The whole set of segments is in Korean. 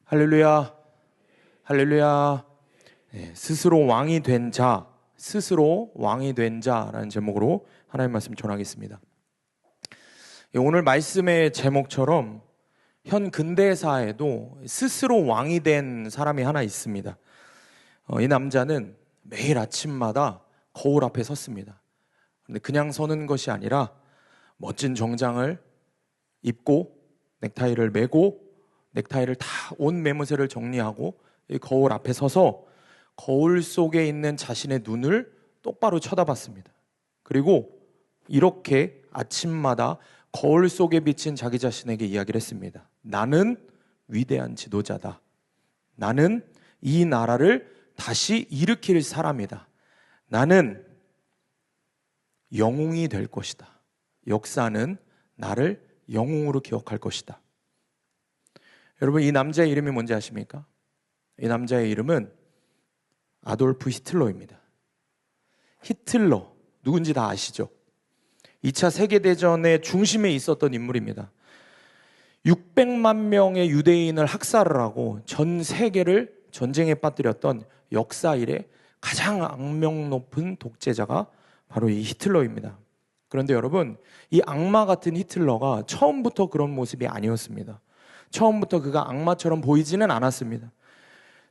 할렐루야, 할렐루야. 네, 스스로 왕이 된 자, 스스로 왕이 된 자라는 제목으로 하나님의 말씀 전하겠습니다. 오늘 말씀의 제목처럼 현 근대사에도 스스로 왕이 된 사람이 하나 있습니다. 이 남자는 매일 아침마다 거울 앞에 섰습니다. 근데 그냥 서는 것이 아니라 멋진 정장을 입고 넥타이를 매고 넥타이를 다 옷 매무새를 정리하고 이 거울 앞에 서서 거울 속에 있는 자신의 눈을 똑바로 쳐다봤습니다. 그리고 이렇게 아침마다 거울 속에 비친 자기 자신에게 이야기를 했습니다. 나는 위대한 지도자다. 나는 이 나라를 다시 일으킬 사람이다. 나는 영웅이 될 것이다. 역사는 나를 영웅으로 기억할 것이다. 여러분, 이 남자의 이름이 뭔지 아십니까? 이 남자의 이름은 아돌프 히틀러입니다. 히틀러, 누군지 다 아시죠? 2차 세계대전의 중심에 있었던 인물입니다. 600만 명의 유대인을 학살을 하고 전 세계를 전쟁에 빠뜨렸던 역사 이래 가장 악명 높은 독재자가 바로 이 히틀러입니다. 그런데 여러분, 이 악마 같은 히틀러가 처음부터 그런 모습이 아니었습니다. 처음부터 그가 악마처럼 보이지는 않았습니다.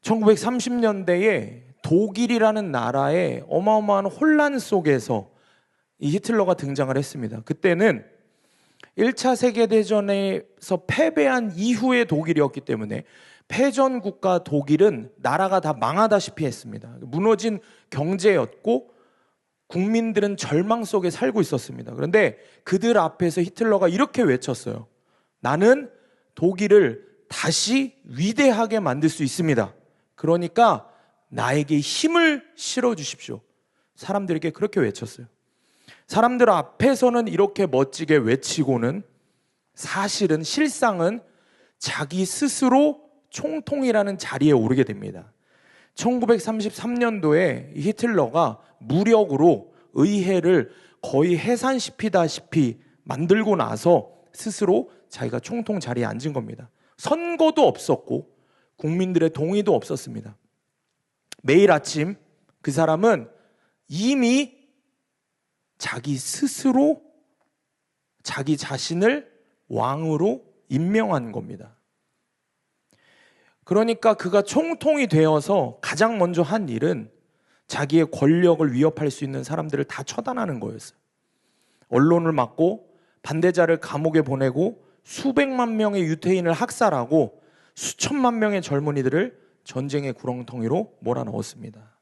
1930년대에 독일이라는 나라의 어마어마한 혼란 속에서 이 히틀러가 등장을 했습니다. 그때는 1차 세계대전에서 패배한 이후의 독일이었기 때문에 패전 국가 독일은 나라가 다 망하다시피 했습니다. 무너진 경제였고 국민들은 절망 속에 살고 있었습니다. 그런데 그들 앞에서 히틀러가 이렇게 외쳤어요. 나는 독일을 다시 위대하게 만들 수 있습니다. 그러니까 나에게 힘을 실어주십시오. 사람들에게 그렇게 외쳤어요. 사람들 앞에서는 이렇게 멋지게 외치고는 사실은 실상은 자기 스스로 총통이라는 자리에 오르게 됩니다. 1933년도에 히틀러가 무력으로 의회를 거의 해산시키다시피 만들고 나서 스스로 자기가 총통 자리에 앉은 겁니다. 선거도 없었고 국민들의 동의도 없었습니다. 매일 아침 그 사람은 이미 자기 스스로 자기 자신을 왕으로 임명한 겁니다. 그러니까 그가 총통이 되어서 가장 먼저 한 일은 자기의 권력을 위협할 수 있는 사람들을 다 처단하는 거였어요. 언론을 막고 반대자를 감옥에 보내고 수백만 명의 유태인을 학살하고 수천만 명의 젊은이들을 전쟁의 구렁텅이로 몰아넣었습니다.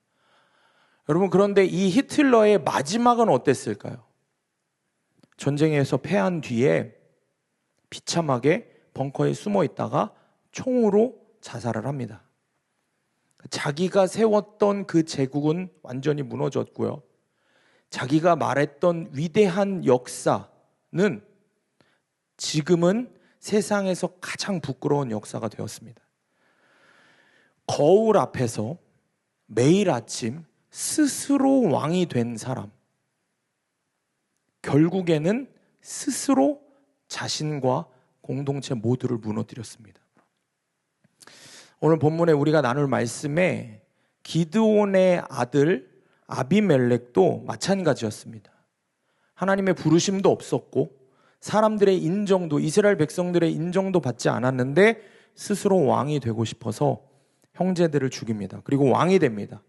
여러분, 그런데 이 히틀러의 마지막은 어땠을까요? 전쟁에서 패한 뒤에 비참하게 벙커에 숨어 있다가 총으로 자살을 합니다. 자기가 세웠던 그 제국은 완전히 무너졌고요. 자기가 말했던 위대한 역사는 지금은 세상에서 가장 부끄러운 역사가 되었습니다. 거울 앞에서 매일 아침 스스로 왕이 된 사람, 결국에는 스스로 자신과 공동체 모두를 무너뜨렸습니다. 오늘 본문에 우리가 나눌 말씀에 기드온의 아들 아비멜렉도 마찬가지였습니다. 하나님의 부르심도 없었고 사람들의 인정도, 이스라엘 백성들의 인정도 받지 않았는데 스스로 왕이 되고 싶어서 형제들을 죽입니다. 그리고 왕이 됩니다.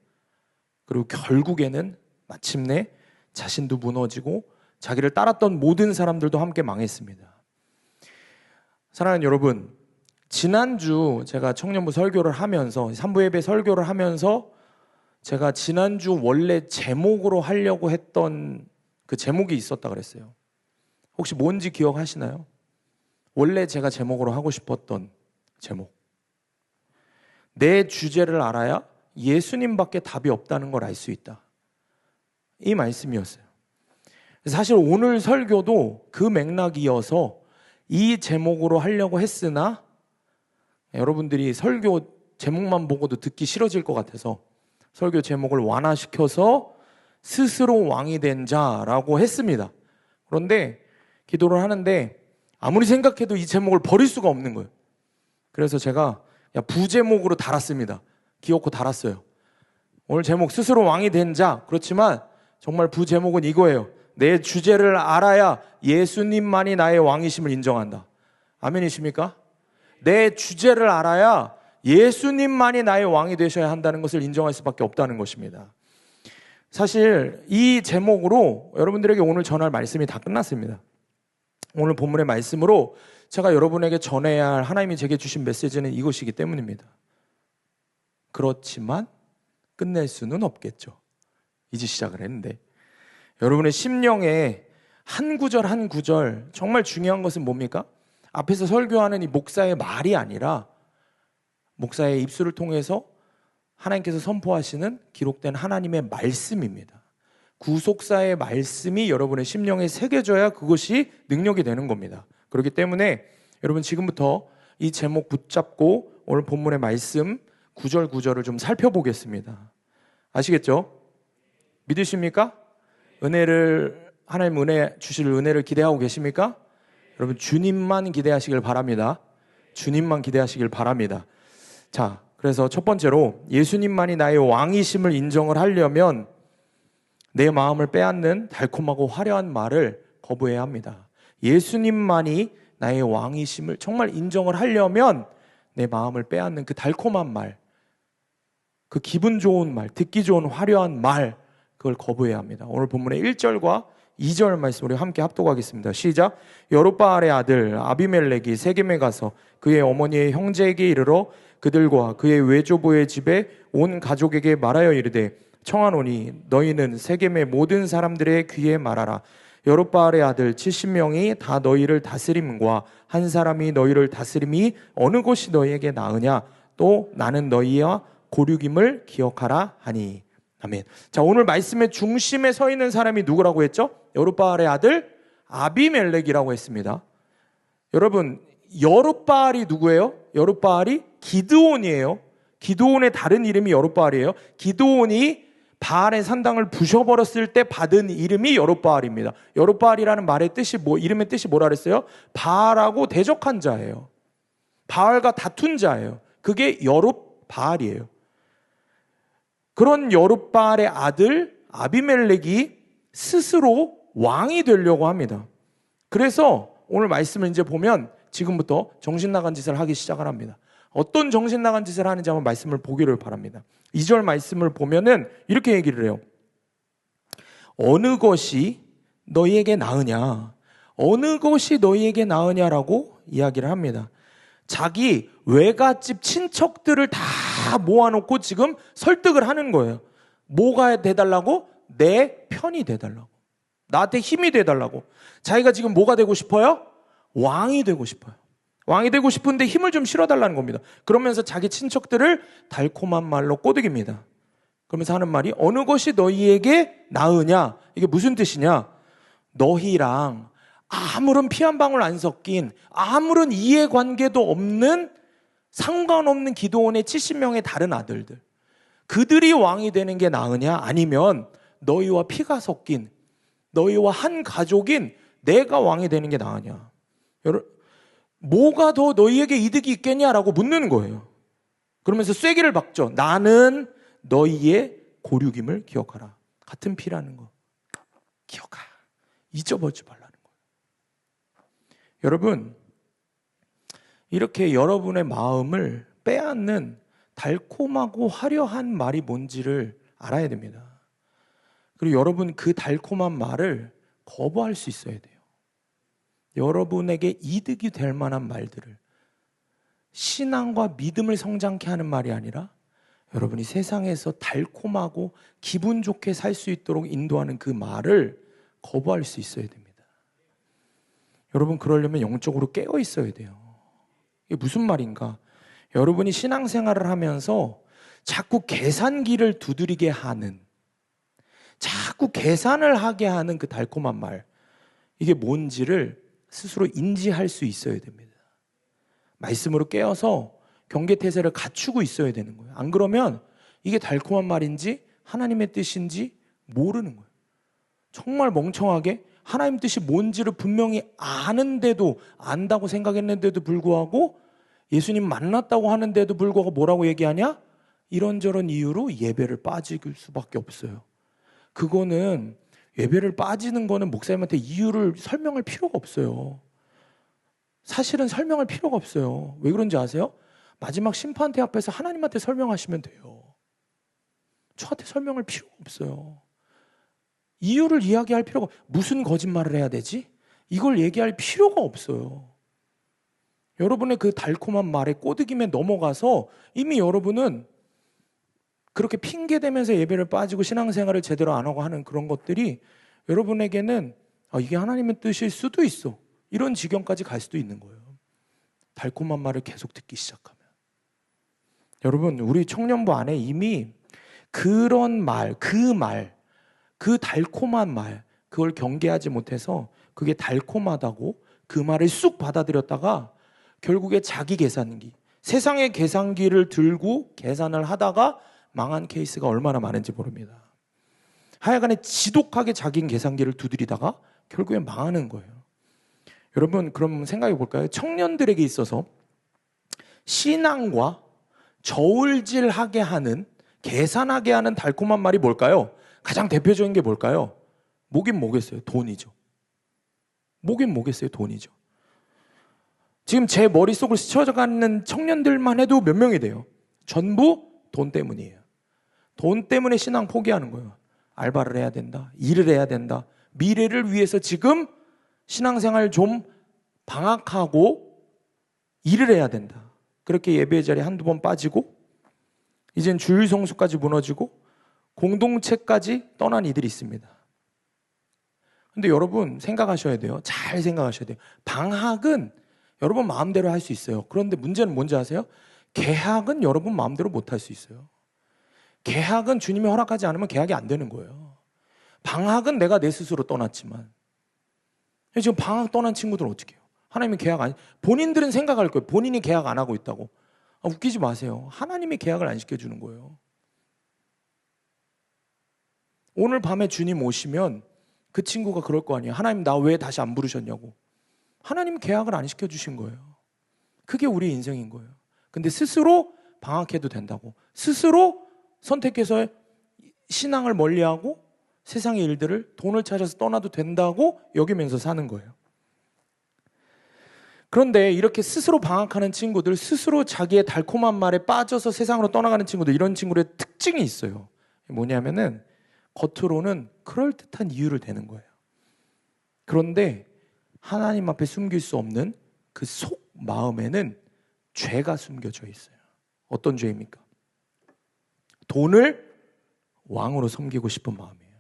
그리고 결국에는 마침내 자신도 무너지고 자기를 따랐던 모든 사람들도 함께 망했습니다. 사랑하는 여러분, 지난주 제가 청년부 설교를 하면서 산부 예배 설교를 하면서 제가 지난주 원래 제목으로 하려고 했던 그 제목이 있었다 그랬어요. 혹시 뭔지 기억하시나요? 원래 제가 제목으로 하고 싶었던 제목. 내 주제를 알아야 예수님밖에 답이 없다는 걸 알 수 있다. 이 말씀이었어요. 사실 오늘 설교도 그 맥락이어서 이 제목으로 하려고 했으나 여러분들이 설교 제목만 보고도 듣기 싫어질 것 같아서 설교 제목을 완화시켜서 스스로 왕이 된 자라고 했습니다. 그런데 기도를 하는데 아무리 생각해도 이 제목을 버릴 수가 없는 거예요. 그래서 제가 부제목으로 달았습니다. 기어코 달았어요. 오늘 제목 스스로 왕이 된 자. 그렇지만 정말 부제목은 이거예요. 내 주제를 알아야 예수님만이 나의 왕이심을 인정한다. 아멘이십니까? 내 주제를 알아야 예수님만이 나의 왕이 되셔야 한다는 것을 인정할 수밖에 없다는 것입니다. 사실 이 제목으로 여러분들에게 오늘 전할 말씀이 다 끝났습니다. 오늘 본문의 말씀으로 제가 여러분에게 전해야 할 하나님이 제게 주신 메시지는 이것이기 때문입니다. 그렇지만 끝낼 수는 없겠죠. 이제 시작을 했는데 여러분의 심령에 한 구절 한 구절 정말 중요한 것은 뭡니까? 앞에서 설교하는 이 목사의 말이 아니라 목사의 입술을 통해서 하나님께서 선포하시는 기록된 하나님의 말씀입니다. 구속사의 말씀이 여러분의 심령에 새겨져야 그것이 능력이 되는 겁니다. 그렇기 때문에 여러분 지금부터 이 제목 붙잡고 오늘 본문의 말씀 구절 구절을 좀 살펴보겠습니다. 아시겠죠? 믿으십니까? 하나님 은혜 주실 은혜를 기대하고 계십니까? 여러분 주님만 기대하시길 바랍니다. 주님만 기대하시길 바랍니다. 자, 그래서 첫 번째로 예수님만이 나의 왕이심을 인정을 하려면 내 마음을 빼앗는 달콤하고 화려한 말을 거부해야 합니다. 예수님만이 나의 왕이심을 정말 인정을 하려면 내 마음을 빼앗는 그 달콤한 말, 그 기분 좋은 말, 듣기 좋은 화려한 말, 그걸 거부해야 합니다. 오늘 본문의 1절과 2절 말씀 우리 함께 합독하겠습니다. 시작. 여룹바알의 아들 아비멜렉이 세겜에 가서 그의 어머니의 형제에게 이르러 그들과 그의 외조부의 집에 온 가족에게 말하여 이르되 청하노니 너희는 세겜의 모든 사람들의 귀에 말하라. 여룹바알의 아들 70명이 다 너희를 다스림과 한 사람이 너희를 다스림이 어느 것이 너희에게 나으냐. 또 나는 너희와 고륙임을 기억하라 하니. 아멘. 자, 오늘 말씀의 중심에 서 있는 사람이 누구라고 했죠? 여룹바알의 아들 아비멜렉이라고 했습니다. 여러분, 여룹바알이 누구예요? 여룹바알이 기드온이에요. 기드온의 다른 이름이 여룹바알이에요. 기드온이 바알의 산당을 부셔버렸을 때 받은 이름이 여룹바알입니다. 여룹바알이라는 말의 뜻이 이름의 뜻이 뭐라 그랬어요? 바알하고 대적한 자예요. 바알과 다툰 자예요. 그게 여룹바알이에요. 그런 여룹바알의 아들 아비멜렉이 스스로 왕이 되려고 합니다. 그래서 오늘 말씀을 이제 보면 지금부터 정신 나간 짓을 하기 시작을 합니다. 어떤 정신 나간 짓을 하는지 한번 말씀을 보기를 바랍니다. 2절 말씀을 보면은 이렇게 얘기를 해요. 어느 것이 너희에게 나으냐? 어느 것이 너희에게 나으냐라고 이야기를 합니다. 자기 외갓집 친척들을 다 모아놓고 지금 설득을 하는 거예요. 뭐가 돼달라고? 내 편이 돼달라고. 나한테 힘이 돼달라고. 자기가 지금 뭐가 되고 싶어요? 왕이 되고 싶어요. 왕이 되고 싶은데 힘을 좀 실어달라는 겁니다. 그러면서 자기 친척들을 달콤한 말로 꼬드깁니다. 그러면서 하는 말이 어느 것이 너희에게 나으냐? 이게 무슨 뜻이냐? 너희랑 아무런 피 한 방울 안 섞인 아무런 이해관계도 없는 상관없는 기드온의 70명의 다른 아들들, 그들이 왕이 되는 게 나으냐? 아니면 너희와 피가 섞인 너희와 한 가족인 내가 왕이 되는 게 나으냐? 뭐가 더 너희에게 이득이 있겠냐라고 묻는 거예요. 그러면서 쐐기를 박죠. 나는 너희의 고륙임을 기억하라. 같은 피라는 거 기억하라. 잊어버리지 말라는 거예요. 여러분, 이렇게 여러분의 마음을 빼앗는 달콤하고 화려한 말이 뭔지를 알아야 됩니다. 그리고 여러분 그 달콤한 말을 거부할 수 있어야 돼요. 여러분에게 이득이 될 만한 말들을, 신앙과 믿음을 성장케 하는 말이 아니라 여러분이 세상에서 달콤하고 기분 좋게 살 수 있도록 인도하는 그 말을 거부할 수 있어야 됩니다. 여러분 그러려면 영적으로 깨어 있어야 돼요. 이게 무슨 말인가? 여러분이 신앙생활을 하면서 자꾸 계산기를 두드리게 하는, 자꾸 계산을 하게 하는 그 달콤한 말, 이게 뭔지를 스스로 인지할 수 있어야 됩니다. 말씀으로 깨어서 경계태세를 갖추고 있어야 되는 거예요. 안 그러면 이게 달콤한 말인지 하나님의 뜻인지 모르는 거예요. 정말 멍청하게 하나님 뜻이 뭔지를 분명히 아는데도, 안다고 생각했는데도 불구하고 예수님 만났다고 하는데도 불구하고 뭐라고 얘기하냐? 이런저런 이유로 예배를 빠질 수밖에 없어요. 그거는 예배를 빠지는 거는 목사님한테 이유를 설명할 필요가 없어요. 사실은 설명할 필요가 없어요. 왜 그런지 아세요? 마지막 심판대 앞에서 하나님한테 설명하시면 돼요. 저한테 설명할 필요가 없어요. 이유를 이야기할 필요가, 무슨 거짓말을 해야 되지? 이걸 얘기할 필요가 없어요. 여러분의 그 달콤한 말에 꼬드김에 넘어가서 이미 여러분은 그렇게 핑계대면서 예배를 빠지고 신앙생활을 제대로 안 하고 하는 그런 것들이 여러분에게는 이게 하나님의 뜻일 수도 있어, 이런 지경까지 갈 수도 있는 거예요. 달콤한 말을 계속 듣기 시작하면. 여러분, 우리 청년부 안에 이미 그런 말, 그 달콤한 말, 그걸 경계하지 못해서 그게 달콤하다고 그 말을 쑥 받아들였다가 결국에 자기 계산기, 세상의 계산기를 들고 계산을 하다가 망한 케이스가 얼마나 많은지 모릅니다. 하여간에 지독하게 자기 계산기를 두드리다가 결국에 망하는 거예요. 여러분, 그럼 생각해 볼까요? 청년들에게 있어서 신앙과 저울질하게 하는, 계산하게 하는 달콤한 말이 뭘까요? 가장 대표적인 게 뭘까요? 뭐긴 뭐겠어요? 돈이죠. 뭐긴 뭐겠어요? 돈이죠. 지금 제 머릿속을 스쳐가는 청년들만 해도 몇 명이 돼요? 전부 돈 때문이에요. 돈 때문에 신앙 포기하는 거예요. 알바를 해야 된다, 일을 해야 된다, 미래를 위해서 지금 신앙생활 좀 방학하고 일을 해야 된다. 그렇게 예배 자리에 한두 번 빠지고 이젠 주일 성수까지 무너지고 공동체까지 떠난 이들이 있습니다. 근데 여러분 생각하셔야 돼요. 잘 생각하셔야 돼요. 방학은 여러분 마음대로 할 수 있어요. 그런데 문제는 뭔지 아세요? 개학은 여러분 마음대로 못 할 수 있어요. 개학은 주님이 허락하지 않으면 개학이 안 되는 거예요. 방학은 내가 내 스스로 떠났지만, 지금 방학 떠난 친구들은 어떻게 해요? 하나님이 계약 안, 본인들은 생각할 거예요. 본인이 계약 안 하고 있다고. 웃기지 마세요. 하나님이 계약을 안 시켜주는 거예요. 오늘 밤에 주님 오시면 그 친구가 그럴 거 아니에요. 하나님, 나 왜 다시 안 부르셨냐고. 하나님 계약을 안 시켜주신 거예요. 그게 우리 인생인 거예요. 근데 스스로 방학해도 된다고, 스스로 선택해서 신앙을 멀리하고 세상의 일들을, 돈을 찾아서 떠나도 된다고 여기면서 사는 거예요. 그런데 이렇게 스스로 방학하는 친구들, 스스로 자기의 달콤한 말에 빠져서 세상으로 떠나가는 친구들, 이런 친구들의 특징이 있어요. 뭐냐면은 겉으로는 그럴듯한 이유를 대는 거예요. 그런데 하나님 앞에 숨길 수 없는 그 속 마음에는 죄가 숨겨져 있어요. 어떤 죄입니까? 돈을 왕으로 섬기고 싶은 마음이에요.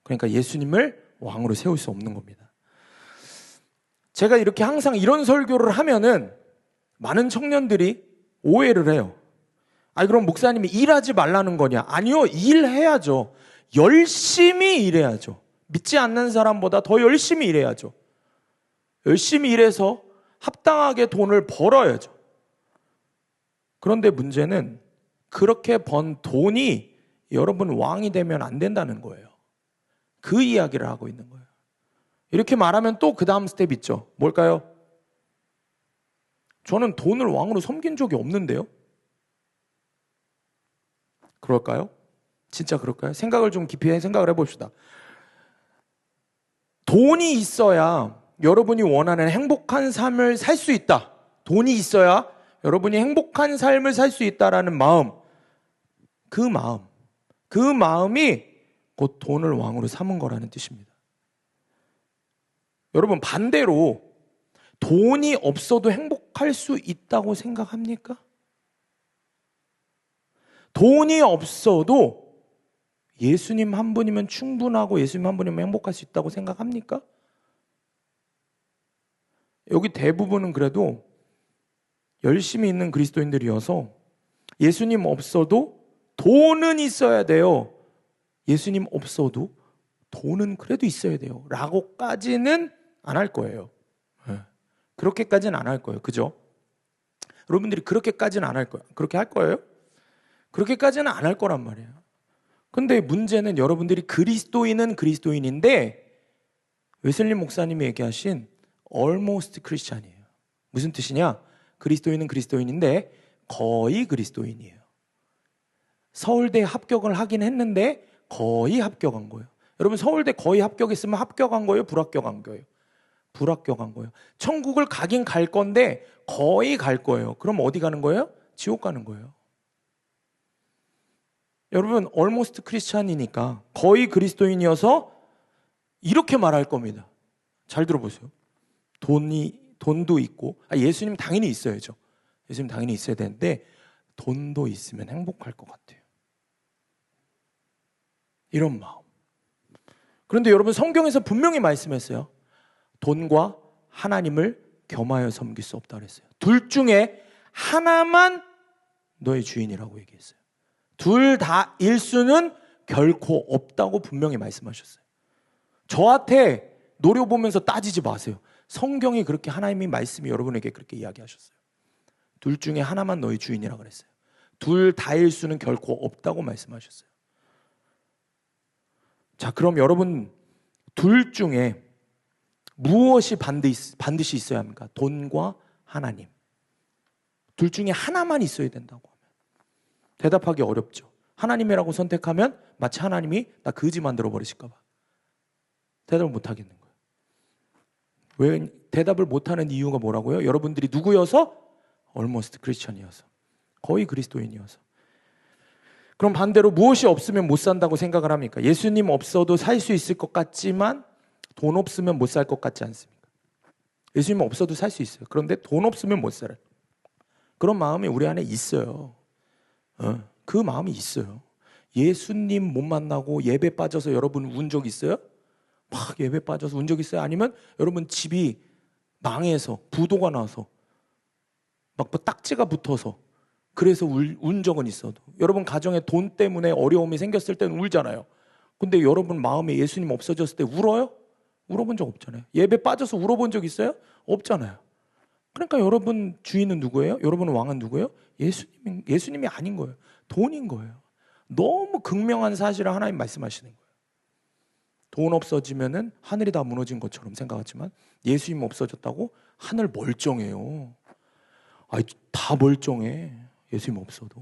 그러니까 예수님을 왕으로 세울 수 없는 겁니다. 제가 이렇게 항상 이런 설교를 하면은 많은 청년들이 오해를 해요. 그럼 목사님이 일하지 말라는 거냐? 아니요, 일해야죠. 열심히 일해야죠. 믿지 않는 사람보다 더 열심히 일해야죠. 열심히 일해서 합당하게 돈을 벌어야죠. 그런데 문제는 그렇게 번 돈이 여러분 왕이 되면 안 된다는 거예요. 그 이야기를 하고 있는 거예요. 이렇게 말하면 또 그 다음 스텝 있죠. 뭘까요? 저는 돈을 왕으로 섬긴 적이 없는데요. 그럴까요? 진짜 그럴까요? 생각을 좀 깊이 생각을 해봅시다. 돈이 있어야 여러분이 원하는 행복한 삶을 살 수 있다. 돈이 있어야 여러분이 행복한 삶을 살 수 있다라는 마음, 그 마음이 곧 돈을 왕으로 삼은 거라는 뜻입니다. 여러분, 반대로 돈이 없어도 행복할 수 있다고 생각합니까? 돈이 없어도 예수님 한 분이면 충분하고 예수님 한 분이면 행복할 수 있다고 생각합니까? 여기 대부분은 그래도 열심히 있는 그리스도인들이어서 예수님 없어도 돈은 있어야 돼요. 예수님 없어도 돈은 그래도 있어야 돼요. 라고까지는 안 할 거예요. 그렇게까지는 안 할 거예요. 그죠? 여러분들이 그렇게까지는 안 할 거예요. 그렇게 할 거예요? 그렇게까지는 안 할 거란 말이에요. 근데 문제는 여러분들이 그리스도인은 그리스도인인데 웨슬리 목사님이 얘기하신 almost 크리스찬이에요. 무슨 뜻이냐? 그리스도인은 그리스도인인데 거의 그리스도인이에요. 서울대 합격을 하긴 했는데 거의 합격한 거예요. 여러분 서울대 거의 합격했으면 합격한 거예요? 불합격한 거예요? 불합격한 거예요. 천국을 가긴 갈 건데 거의 갈 거예요. 그럼 어디 가는 거예요? 지옥 가는 거예요. 여러분 almost 크리스찬이니까 거의 그리스도인이어서 이렇게 말할 겁니다. 잘 들어보세요. 돈도 있고 예수님 당연히 있어야죠. 예수님 당연히 있어야 되는데 돈도 있으면 행복할 것 같아요. 이런 마음. 그런데 여러분 성경에서 분명히 말씀했어요. 돈과 하나님을 겸하여 섬길 수 없다 그랬어요. 둘 중에 하나만 너의 주인이라고 얘기했어요. 둘 다 일수는 결코 없다고 분명히 말씀하셨어요. 저한테 노려보면서 따지지 마세요. 성경이 그렇게 하나님의 말씀이 여러분에게 그렇게 이야기하셨어요. 둘 중에 하나만 너의 주인이라고 그랬어요. 둘 다일 수는 결코 없다고 말씀하셨어요. 자, 그럼 여러분 둘 중에 무엇이 반드시 있어야 합니까? 돈과 하나님. 둘 중에 하나만 있어야 된다고 하면 대답하기 어렵죠. 하나님이라고 선택하면 마치 하나님이 나 거지 만들어 버리실까 봐 대답을 못 하겠는 거예요. 왜 대답을 못 하는 이유가 뭐라고요? 여러분들이 누구여서? almost 크리스천이어서. 거의 그리스도인이어서. 그럼 반대로 무엇이 없으면 못 산다고 생각을 합니까? 예수님 없어도 살 수 있을 것 같지만 돈 없으면 못 살 것 같지 않습니까? 예수님 없어도 살 수 있어요. 그런데 돈 없으면 못 살아요. 그런 마음이 우리 안에 있어요. 그 마음이 있어요. 예수님 못 만나고 예배 빠져서 여러분 운 적 있어요? 막 예배 빠져서 운 적 있어요? 아니면 여러분 집이 망해서 부도가 나서 막 딱지가 붙어서 그래서 운 적은 있어도 여러분 가정에 돈 때문에 어려움이 생겼을 때는 울잖아요. 근데 여러분 마음에 예수님 없어졌을 때 울어요? 울어본 적 없잖아요. 예배 빠져서 울어본 적 있어요? 없잖아요. 그러니까 여러분 주인은 누구예요? 여러분 왕은 누구예요? 예수님이 아닌 거예요. 돈인 거예요. 너무 극명한 사실을 하나님 말씀하시는 거예요. 돈 없어지면은 하늘이 다 무너진 것처럼 생각하지만 예수님 없어졌다고 하늘 멀쩡해요. 다 멀쩡해. 예수님 없어도.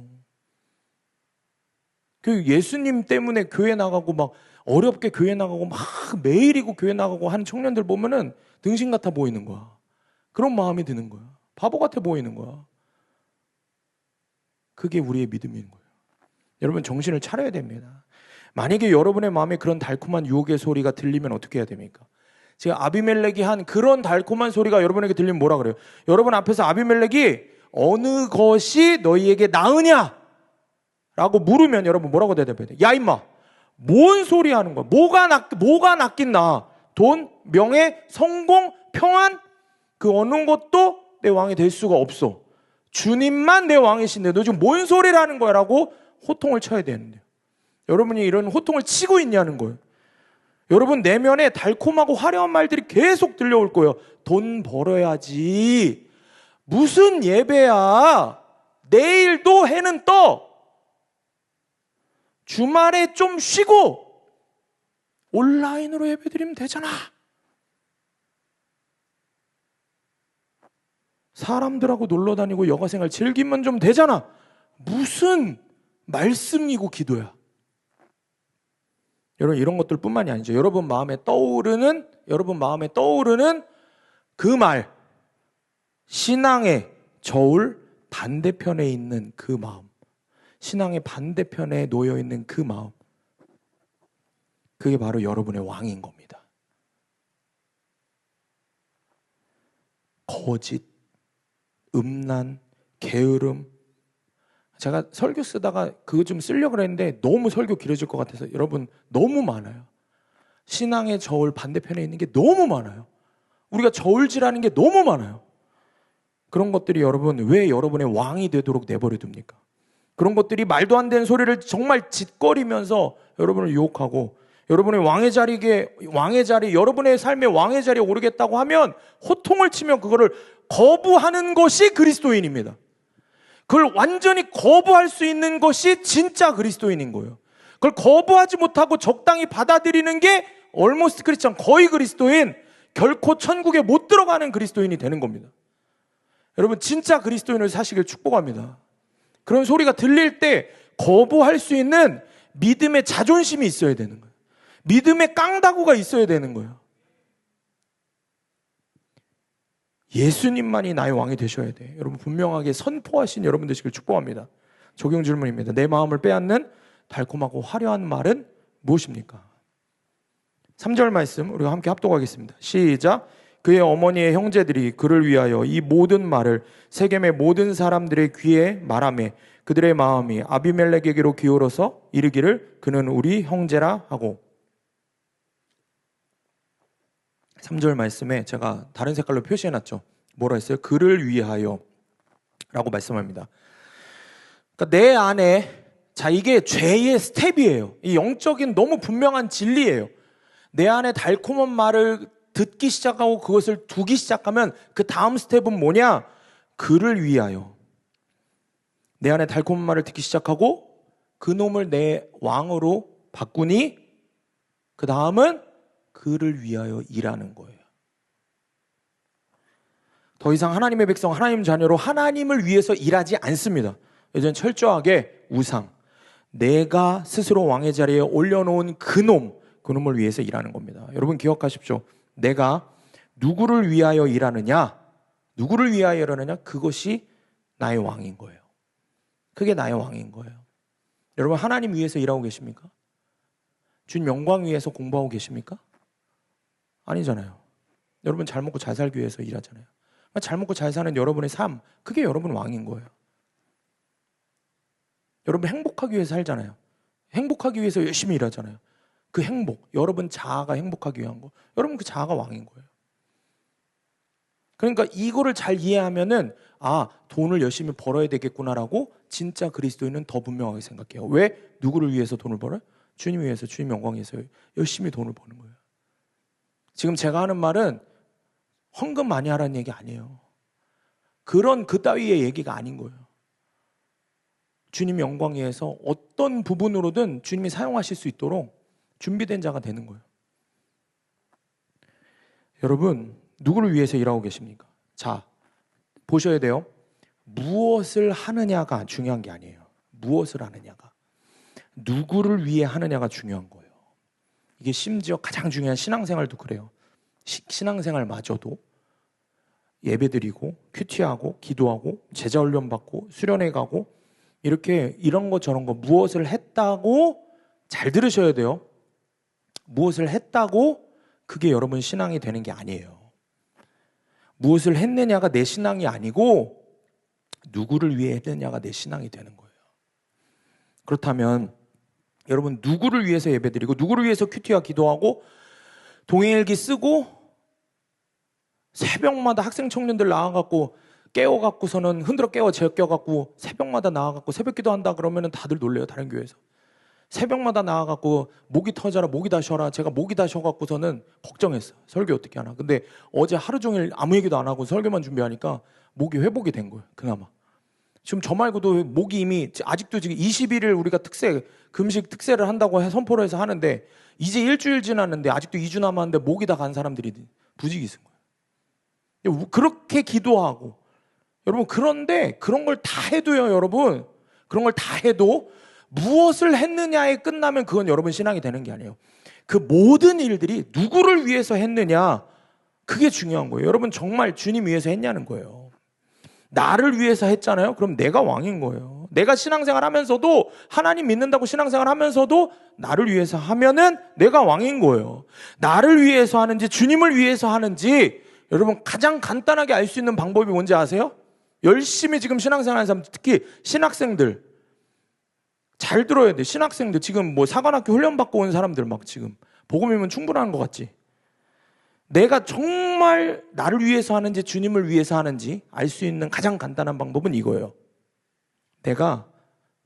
그 예수님 때문에 교회 나가고 막 어렵게 교회 나가고 막 매일이고 교회 나가고 하는 청년들 보면은 등신 같아 보이는 거야. 그런 마음이 드는 거야. 바보 같아 보이는 거야. 그게 우리의 믿음인 거예요. 여러분 정신을 차려야 됩니다. 만약에 여러분의 마음에 그런 달콤한 유혹의 소리가 들리면 어떻게 해야 됩니까? 지금 아비멜렉이 한 그런 달콤한 소리가 여러분에게 들리면 뭐라 그래요? 여러분 앞에서 아비멜렉이 어느 것이 너희에게 나으냐? 라고 물으면 여러분 뭐라고 대답해야 돼요? 야 임마, 뭔 소리 하는 거야? 뭐가 낫긴 나? 돈, 명예, 성공, 평안? 그 어느 것도 내 왕이 될 수가 없어. 주님만 내 왕이신데 너 지금 뭔 소리를 하는 거야? 라고 호통을 쳐야 되는데요. 여러분이 이런 호통을 치고 있냐는 거예요. 여러분 내면에 달콤하고 화려한 말들이 계속 들려올 거예요. 돈 벌어야지. 무슨 예배야. 내일도 해는 떠. 주말에 좀 쉬고 온라인으로 예배드리면 되잖아. 사람들하고 놀러다니고 여가생활 즐기면 좀 되잖아. 무슨 말씀이고 기도야. 여러분 이런 것들 뿐만이 아니죠. 여러분 마음에 떠오르는 그 말, 신앙의 저울 반대편에 있는 그 마음, 신앙의 반대편에 놓여있는 그 마음, 그게 바로 여러분의 왕인 겁니다. 거짓, 음란, 게으름. 제가 설교 쓰다가 그거 좀 쓰려고 했는데 너무 설교 길어질 것 같아서 여러분 너무 많아요. 신앙의 저울 반대편에 있는 게 너무 많아요. 우리가 저울질하는 게 너무 많아요. 그런 것들이 여러분 왜 여러분의 왕이 되도록 내버려 둡니까? 그런 것들이 말도 안 되는 소리를 정말 짓거리면서 여러분을 유혹하고 여러분의 왕의 자리, 여러분의 삶의 왕의 자리에 오르겠다고 하면 호통을 치면 그거를 거부하는 것이 그리스도인입니다. 그걸 완전히 거부할 수 있는 것이 진짜 그리스도인인 거예요. 그걸 거부하지 못하고 적당히 받아들이는 게 almost 크리스천, 거의 그리스도인, 결코 천국에 못 들어가는 그리스도인이 되는 겁니다. 여러분 진짜 그리스도인을 사시길 축복합니다. 그런 소리가 들릴 때 거부할 수 있는 믿음의 자존심이 있어야 되는 거예요. 믿음의 깡다구가 있어야 되는 거예요. 예수님만이 나의 왕이 되셔야 돼. 여러분 분명하게 선포하신 여러분 되시길 축복합니다. 적용 질문입니다. 내 마음을 빼앗는 달콤하고 화려한 말은 무엇입니까? 3절 말씀 우리가 함께 합독하겠습니다. 시작. 그의 어머니의 형제들이 그를 위하여 이 모든 말을 세겜의 모든 사람들의 귀에 말하매 그들의 마음이 아비멜렉에게로 기울어서 이르기를 그는 우리 형제라 하고. 3절 말씀에 제가 다른 색깔로 표시해놨죠. 뭐라 했어요? 그를 위하여 라고 말씀합니다. 그러니까 내 안에, 자, 이게 죄의 스텝이에요. 이 영적인 너무 분명한 진리예요. 내 안에 달콤한 말을 듣기 시작하고 그것을 두기 시작하면 그 다음 스텝은 뭐냐? 그를 위하여. 내 안에 달콤한 말을 듣기 시작하고 그 놈을 내 왕으로 바꾸니 그 다음은 그를 위하여 일하는 거예요. 더 이상 하나님의 백성, 하나님 자녀로 하나님을 위해서 일하지 않습니다. 예전 철저하게 우상, 내가 스스로 왕의 자리에 올려놓은 그놈을 위해서 일하는 겁니다. 여러분 기억하십시오. 내가 누구를 위하여 일하느냐, 누구를 위하여 일하느냐, 그것이 나의 왕인 거예요. 그게 나의 왕인 거예요. 여러분 하나님 위해서 일하고 계십니까? 주님 영광 위해서 공부하고 계십니까? 아니잖아요. 여러분 잘 먹고 잘 살기 위해서 일하잖아요. 잘 먹고 잘 사는 여러분의 삶, 그게 여러분 왕인 거예요. 여러분 행복하기 위해서 살잖아요. 행복하기 위해서 열심히 일하잖아요. 그 행복, 여러분 자아가 행복하기 위한 거, 여러분 그 자아가 왕인 거예요. 그러니까 이거를 잘 이해하면은 아, 돈을 열심히 벌어야 되겠구나라고 진짜 그리스도인은 더 분명하게 생각해요. 왜? 누구를 위해서 돈을 벌어요? 주님 위해서, 주님 영광 위해서 열심히 돈을 버는 거예요. 지금 제가 하는 말은 헌금 많이 하라는 얘기 아니에요. 그 따위의 얘기가 아닌 거예요. 주님 영광 위해서 어떤 부분으로든 주님이 사용하실 수 있도록 준비된 자가 되는 거예요. 여러분 누구를 위해서 일하고 계십니까? 자, 보셔야 돼요. 무엇을 하느냐가 중요한 게 아니에요. 무엇을 하느냐가, 누구를 위해 하느냐가 중요한 거예요. 이게 심지어 가장 중요한 신앙생활도 그래요. 신앙생활마저도 예배드리고 큐티하고 기도하고 제자훈련 받고 수련회 가고 이렇게 이런 거 저런 거 무엇을 했다고, 잘 들으셔야 돼요. 무엇을 했다고 그게 여러분 신앙이 되는 게 아니에요. 무엇을 했느냐가 내 신앙이 아니고 누구를 위해 했느냐가 내 신앙이 되는 거예요. 그렇다면 여러분 누구를 위해서 예배드리고 누구를 위해서 큐티와 기도하고 동행일기 쓰고 새벽마다 학생 청년들 나와갖고 깨워갖고서는 흔들어 깨워 제껴갖고 새벽마다 나와갖고 새벽기도 한다 그러면은 다들 놀래요. 다른 교회에서 새벽마다 나와갖고 목이 터져라, 목이 다 쉬어라. 제가 목이 다 쉬어갖고서는 걱정했어요. 설교 어떻게 하나. 근데 어제 하루 종일 아무 얘기도 안 하고 설교만 준비하니까 목이 회복이 된 거예요. 그나마. 지금 저 말고도 목이 이미 아직도 지금 20일을 우리가 금식 특세를 한다고 선포를 해서 하는데 이제 일주일 지났는데 아직도 2주 남았는데 목이 다 간 사람들이 부지기 있은 거예요. 그렇게 기도하고 여러분, 그런데 그런 걸 다 해도요, 여러분, 그런 걸 다 해도 무엇을 했느냐에 끝나면 그건 여러분 신앙이 되는 게 아니에요. 그 모든 일들이 누구를 위해서 했느냐, 그게 중요한 거예요. 여러분 정말 주님 위해서 했냐는 거예요. 나를 위해서 했잖아요. 그럼 내가 왕인 거예요. 내가 신앙생활 하면서도, 하나님 믿는다고 신앙생활 하면서도 나를 위해서 하면은 내가 왕인 거예요. 나를 위해서 하는지 주님을 위해서 하는지 여러분 가장 간단하게 알 수 있는 방법이 뭔지 아세요? 열심히 지금 신앙생활 하는 사람, 특히 신학생들 잘 들어야 돼. 신학생들 지금 뭐 사관학교 훈련받고 온 사람들 막 지금 복음이면 충분한 것 같지? 내가 정말 나를 위해서 하는지 주님을 위해서 하는지 알 수 있는 가장 간단한 방법은 이거예요. 내가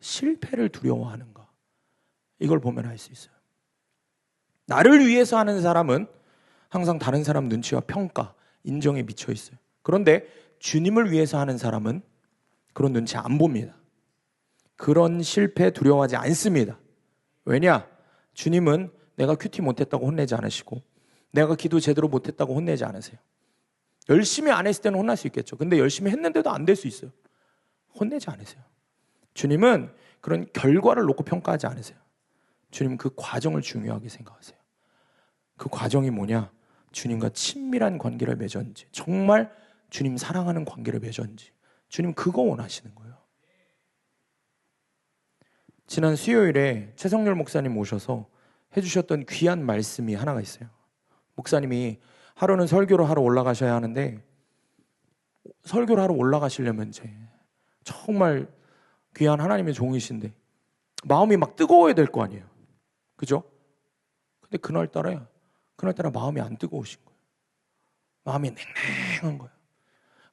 실패를 두려워하는가, 이걸 보면 알 수 있어요. 나를 위해서 하는 사람은 항상 다른 사람 눈치와 평가, 인정에 미쳐 있어요. 그런데 주님을 위해서 하는 사람은 그런 눈치 안 봅니다. 그런 실패 두려워하지 않습니다. 왜냐? 주님은 내가 큐티 못했다고 혼내지 않으시고 내가 기도 제대로 못했다고 혼내지 않으세요. 열심히 안 했을 때는 혼날 수 있겠죠. 근데 열심히 했는데도 안 될 수 있어요. 혼내지 않으세요. 주님은 그런 결과를 놓고 평가하지 않으세요. 주님은 그 과정을 중요하게 생각하세요. 그 과정이 뭐냐? 주님과 친밀한 관계를 맺었는지, 정말 주님 사랑하는 관계를 맺었는지, 주님 그거 원하시는 거예요. 지난 수요일에 최성렬 목사님 모셔서 해주셨던 귀한 말씀이 하나가 있어요. 목사님이 하루는 설교를 하러 올라가셔야 하는데, 설교를 하러 올라가시려면 이제 정말 귀한 하나님의 종이신데 마음이 막 뜨거워야 될 거 아니에요. 그죠? 근데 그날따라 마음이 안 뜨거우신 거예요. 마음이 냉랭한 거예요.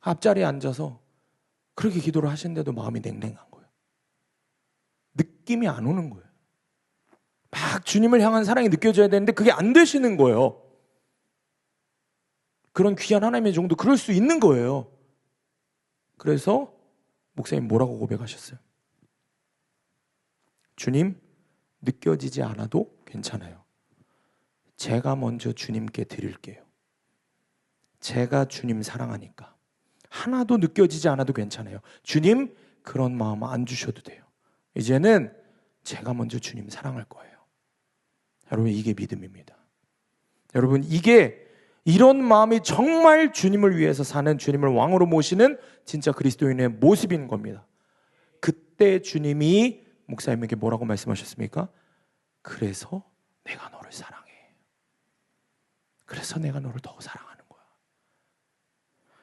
앞자리에 앉아서 그렇게 기도를 하시는데도 마음이 냉랭한 거예요. 느낌이 안 오는 거예요. 막 주님을 향한 사랑이 느껴져야 되는데 그게 안 되시는 거예요. 그런 귀한 하나님의 종도 그럴 수 있는 거예요. 그래서 목사님 뭐라고 고백하셨어요? 주님, 느껴지지 않아도 괜찮아요. 제가 먼저 주님께 드릴게요. 제가 주님 사랑하니까 하나도 느껴지지 않아도 괜찮아요. 주님, 그런 마음 안 주셔도 돼요. 이제는 제가 먼저 주님 사랑할 거예요. 여러분, 이게 믿음입니다. 여러분, 이런 마음이 정말 주님을 위해서 사는, 주님을 왕으로 모시는 진짜 그리스도인의 모습인 겁니다. 그때 주님이 목사님에게 뭐라고 말씀하셨습니까? 그래서 내가 너를 사랑해. 그래서 내가 너를 더 사랑하는 거야.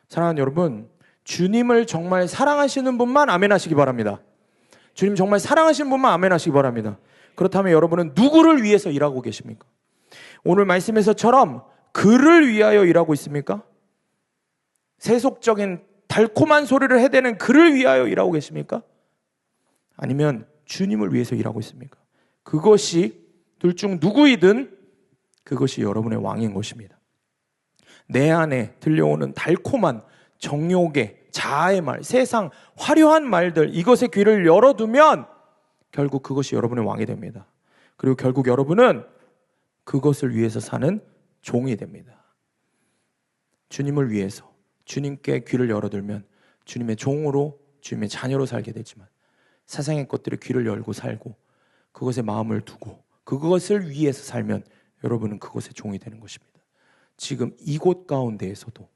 사랑하는 여러분, 주님을 정말 사랑하시는 분만 아멘 하시기 바랍니다. 주님 정말 사랑하시는 분만 아멘 하시기 바랍니다. 그렇다면 여러분은 누구를 위해서 일하고 계십니까? 오늘 말씀에서처럼 그를 위하여 일하고 있습니까? 세속적인 달콤한 소리를 해대는 그를 위하여 일하고 계십니까? 아니면 주님을 위해서 일하고 있습니까? 그것이 둘 중 누구이든 그것이 여러분의 왕인 것입니다. 내 안에 들려오는 달콤한 정욕의 자아의 말, 세상 화려한 말들, 이것에 귀를 열어두면 결국 그것이 여러분의 왕이 됩니다. 그리고 결국 여러분은 그것을 위해서 사는 종이 됩니다. 주님을 위해서 주님께 귀를 열어두면 주님의 종으로, 주님의 자녀로 살게 되지만 세상의 것들에 귀를 열고 살고 그것에 마음을 두고 그것을 위해서 살면 여러분은 그것의 종이 되는 것입니다. 지금 이곳 가운데에서도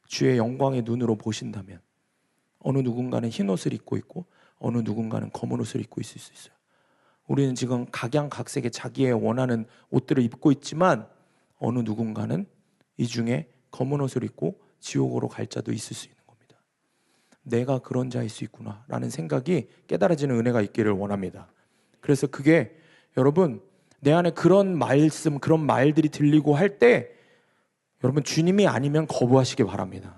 주의 영광의 눈으로 보신다면 어느 누군가는 흰 옷을 입고 있고 어느 누군가는 검은 옷을 입고 있을 수 있어요. 우리는 지금 각양각색의 자기의 원하는 옷들을 입고 있지만 어느 누군가는 이 중에 검은 옷을 입고 지옥으로 갈 자도 있을 수 있는 겁니다. 내가 그런 자일 수 있구나 라는 생각이 깨달아지는 은혜가 있기를 원합니다. 그래서 그게 여러분 내 안에 그런 말씀, 그런 말들이 들리고 할 때 여러분 주님이 아니면 거부하시기 바랍니다.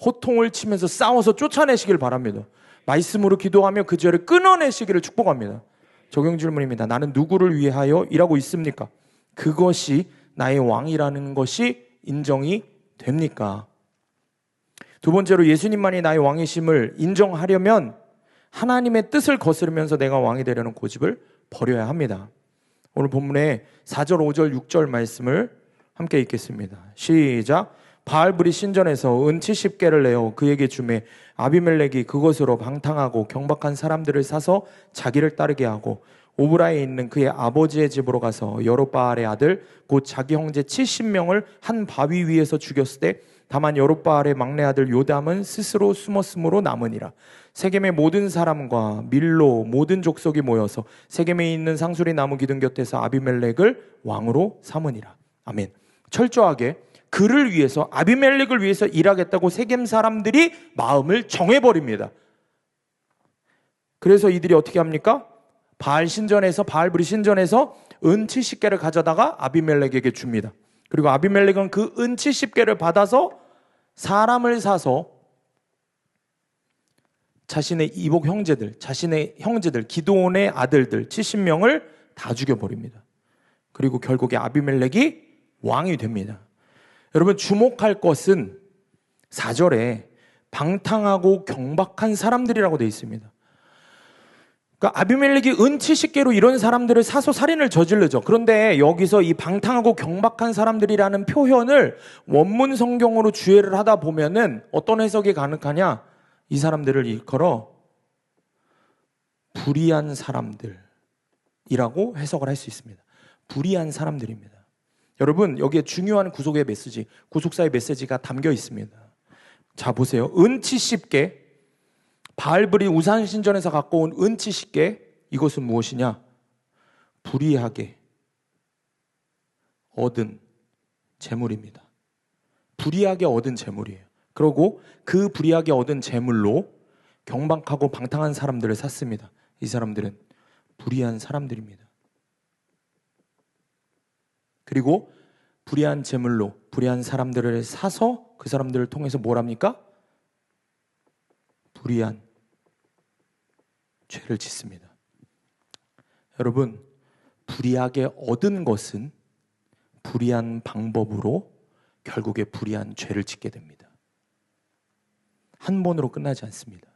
호통을 치면서 싸워서 쫓아내시길 바랍니다. 말씀으로 기도하며 그 죄를 끊어내시기를 축복합니다. 적용 질문입니다. 나는 누구를 위하여 일하고 있습니까? 그것이 나의 왕이라는 것이 인정이 됩니까? 두 번째로 예수님만이 나의 왕이심을 인정하려면 하나님의 뜻을 거스르면서 내가 왕이 되려는 고집을 버려야 합니다. 오늘 본문의 4절, 5절, 6절 말씀을 함께 읽겠습니다. 시작. 바알불이 신전에서 은 70개를 내어 그에게 주매 아비멜렉이 그것으로 방탕하고 경박한 사람들을 사서 자기를 따르게 하고 오브라에 있는 그의 아버지의 집으로 가서 여롯바알의 아들 곧 자기 형제 70명을 한 바위 위에서 죽였을 때 다만 여롯바알의 막내 아들 요담은 스스로 숨었으므로 남으니라. 세겜의 모든 사람과 밀로 모든 족속이 모여서 세겜에 있는 상수리 나무 기둥 곁에서 아비멜렉을 왕으로 삼으니라. 아멘. 철저하게 그를 위해서, 아비멜렉을 위해서 일하겠다고 세겜 사람들이 마음을 정해버립니다. 그래서 이들이 어떻게 합니까? 바알불이 신전에서 은 70개를 가져다가 아비멜렉에게 줍니다. 그리고 아비멜렉은 그 은 70개를 받아서 사람을 사서 자신의 이복 형제들, 자신의 형제들, 기드온의 아들들 70명을 다 죽여버립니다. 그리고 결국에 아비멜렉이 왕이 됩니다. 여러분 주목할 것은 4절에 방탕하고 경박한 사람들이라고 되어 있습니다. 그러니까 아비멜렉이 은 70개로 이런 사람들을 사서 살인을 저지르죠. 그런데 여기서 이 방탕하고 경박한 사람들이라는 표현을 원문 성경으로 주해를 하다 보면은 어떤 해석이 가능하냐? 이 사람들을 일컬어 불의한 사람들이라고 해석을 할 수 있습니다. 불의한 사람들입니다. 여러분, 여기에 중요한 구속의 메시지, 구속사의 메시지가 담겨 있습니다. 자, 보세요. 은 70개, 바알브리 우산 신전에서 갖고 온 은 70개, 이것은 무엇이냐? 불의하게 얻은 재물입니다. 불의하게 얻은 재물이에요. 그리고 그 불의하게 얻은 재물로 경박하고 방탕한 사람들을 샀습니다. 이 사람들은 불의한 사람들입니다. 그리고 불의한 재물로 불의한 사람들을 사서 그 사람들을 통해서 뭘 합니까? 불의한 죄를 짓습니다. 여러분, 불의하게 얻은 것은 불의한 방법으로 결국에 불의한 죄를 짓게 됩니다. 한 번으로 끝나지 않습니다.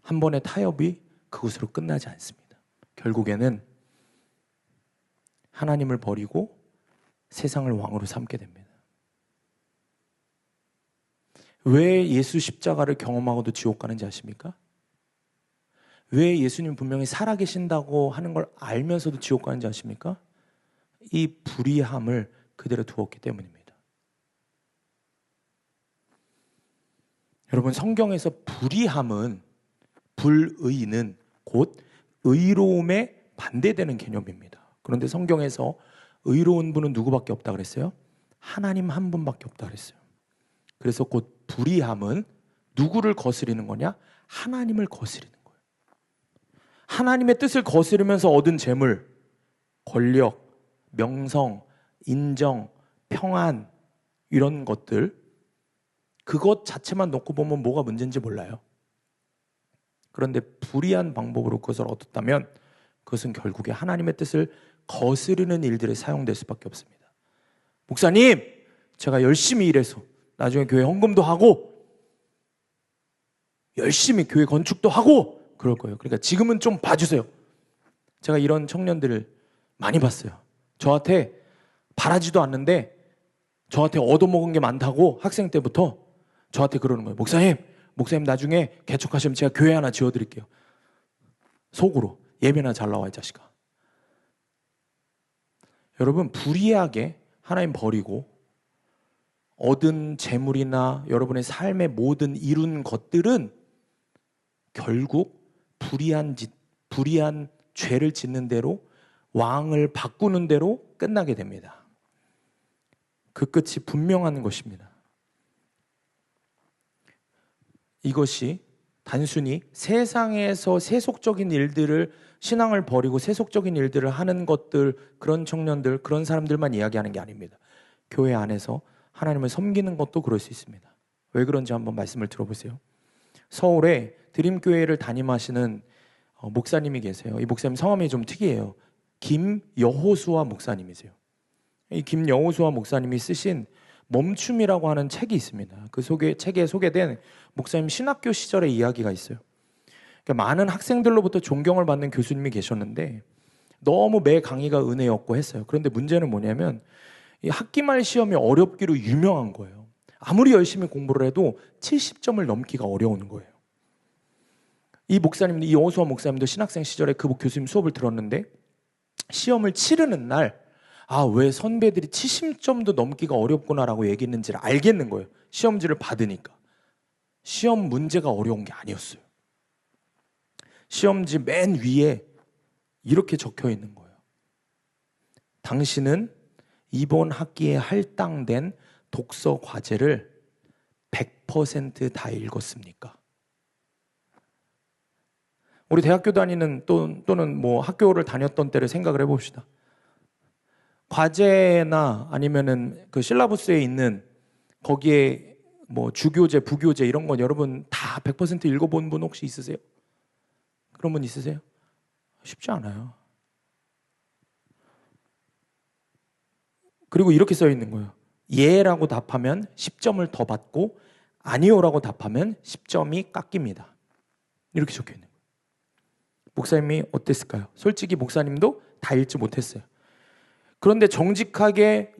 한 번의 타협이 그것으로 끝나지 않습니다. 결국에는 하나님을 버리고 세상을 왕으로 삼게 됩니다. 왜 예수 십자가를 경험하고도 지옥 가는지 아십니까? 왜 예수님 분명히 살아계신다고 하는 걸 알면서도 지옥 가는지 아십니까? 이 불의함을 그대로 두었기 때문입니다. 여러분, 성경에서 불의함은, 불의는 곧 의로움에 반대되는 개념입니다. 그런데 성경에서 의로운 분은 누구밖에 없다 그랬어요? 하나님 한 분밖에 없다 그랬어요. 그래서 곧 불의함은 누구를 거스리는 거냐? 하나님을 거스리는 거예요. 하나님의 뜻을 거스르면서 얻은 재물, 권력, 명성, 인정, 평안, 이런 것들, 그것 자체만 놓고 보면 뭐가 문제인지 몰라요. 그런데 불의한 방법으로 그것을 얻었다면 그것은 결국에 하나님의 뜻을 거스르는 일들에 사용될 수밖에 없습니다. 목사님, 제가 열심히 일해서 나중에 교회 헌금도 하고 열심히 교회 건축도 하고 그럴 거예요. 그러니까 지금은 좀 봐주세요. 제가 이런 청년들을 많이 봤어요. 저한테 바라지도 않는데 저한테 얻어먹은 게 많다고 학생 때부터 저한테 그러는 거예요. 목사님 나중에 개척하시면 제가 교회 하나 지어드릴게요. 속으로 예배나 잘 나와 이 자식아. 여러분, 불의하게 하나님 버리고 얻은 재물이나 여러분의 삶의 모든 이룬 것들은 결국 불의한 죄를 짓는 대로, 왕을 바꾸는 대로 끝나게 됩니다. 그 끝이 분명한 것입니다. 이것이 단순히 세상에서 세속적인 일들을, 신앙을 버리고 세속적인 일들을 하는 것들, 그런 청년들, 그런 사람들만 이야기하는 게 아닙니다. 교회 안에서 하나님을 섬기는 것도 그럴 수 있습니다. 왜 그런지 한번 말씀을 들어보세요. 서울에 드림교회를 담임하시는 목사님이 계세요. 이 목사님 성함이 좀 특이해요. 김여호수아 목사님이세요. 이 김여호수아 목사님이 쓰신 멈춤이라고 하는 책이 있습니다. 그 책에 소개된 목사님 신학교 시절의 이야기가 있어요. 그러니까 많은 학생들로부터 존경을 받는 교수님이 계셨는데 너무 매 강의가 은혜였고 했어요. 그런데 문제는 뭐냐면 이 학기말 시험이 어렵기로 유명한 거예요. 아무리 열심히 공부를 해도 70점을 넘기가 어려운 거예요. 이 목사님도, 이 여호수아 목사님도 신학생 시절에 그 교수님 수업을 들었는데 시험을 치르는 날, 왜 선배들이 70점도 넘기가 어렵구나라고 얘기했는지를 알겠는 거예요. 시험지를 받으니까. 시험 문제가 어려운 게 아니었어요. 시험지 맨 위에 이렇게 적혀 있는 거예요. 당신은 이번 학기에 할당된 독서 과제를 100% 다 읽었습니까? 우리 대학교 다니는 또는 뭐 학교를 다녔던 때를 생각을 해봅시다. 과제나 아니면은 그 실라부스에 있는 거기에 뭐 주교재, 부교재 이런 건 여러분 다 100% 읽어본 분 혹시 있으세요? 그런 분 있으세요? 쉽지 않아요. 그리고 이렇게 써 있는 거예요. 예라고 답하면 10점을 더 받고 아니요라고 답하면 10점이 깎입니다. 이렇게 적혀 있는 거예요. 목사님이 어땠을까요? 솔직히 목사님도 다 읽지 못했어요. 그런데 정직하게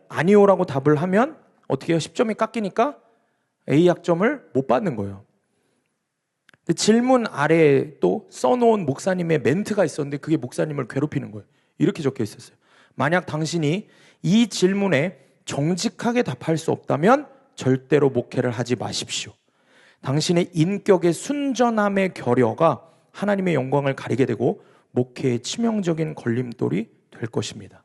아니오라고 답을 하면 어떻게 해요? 10점이 깎이니까 A 학점을 못 받는 거예요. 질문 아래에 또 써놓은 목사님의 멘트가 있었는데 그게 목사님을 괴롭히는 거예요. 이렇게 적혀 있었어요. 만약 당신이 이 질문에 정직하게 답할 수 없다면 절대로 목회를 하지 마십시오. 당신의 인격의 순전함의 결여가 하나님의 영광을 가리게 되고 목회의 치명적인 걸림돌이 될 것입니다.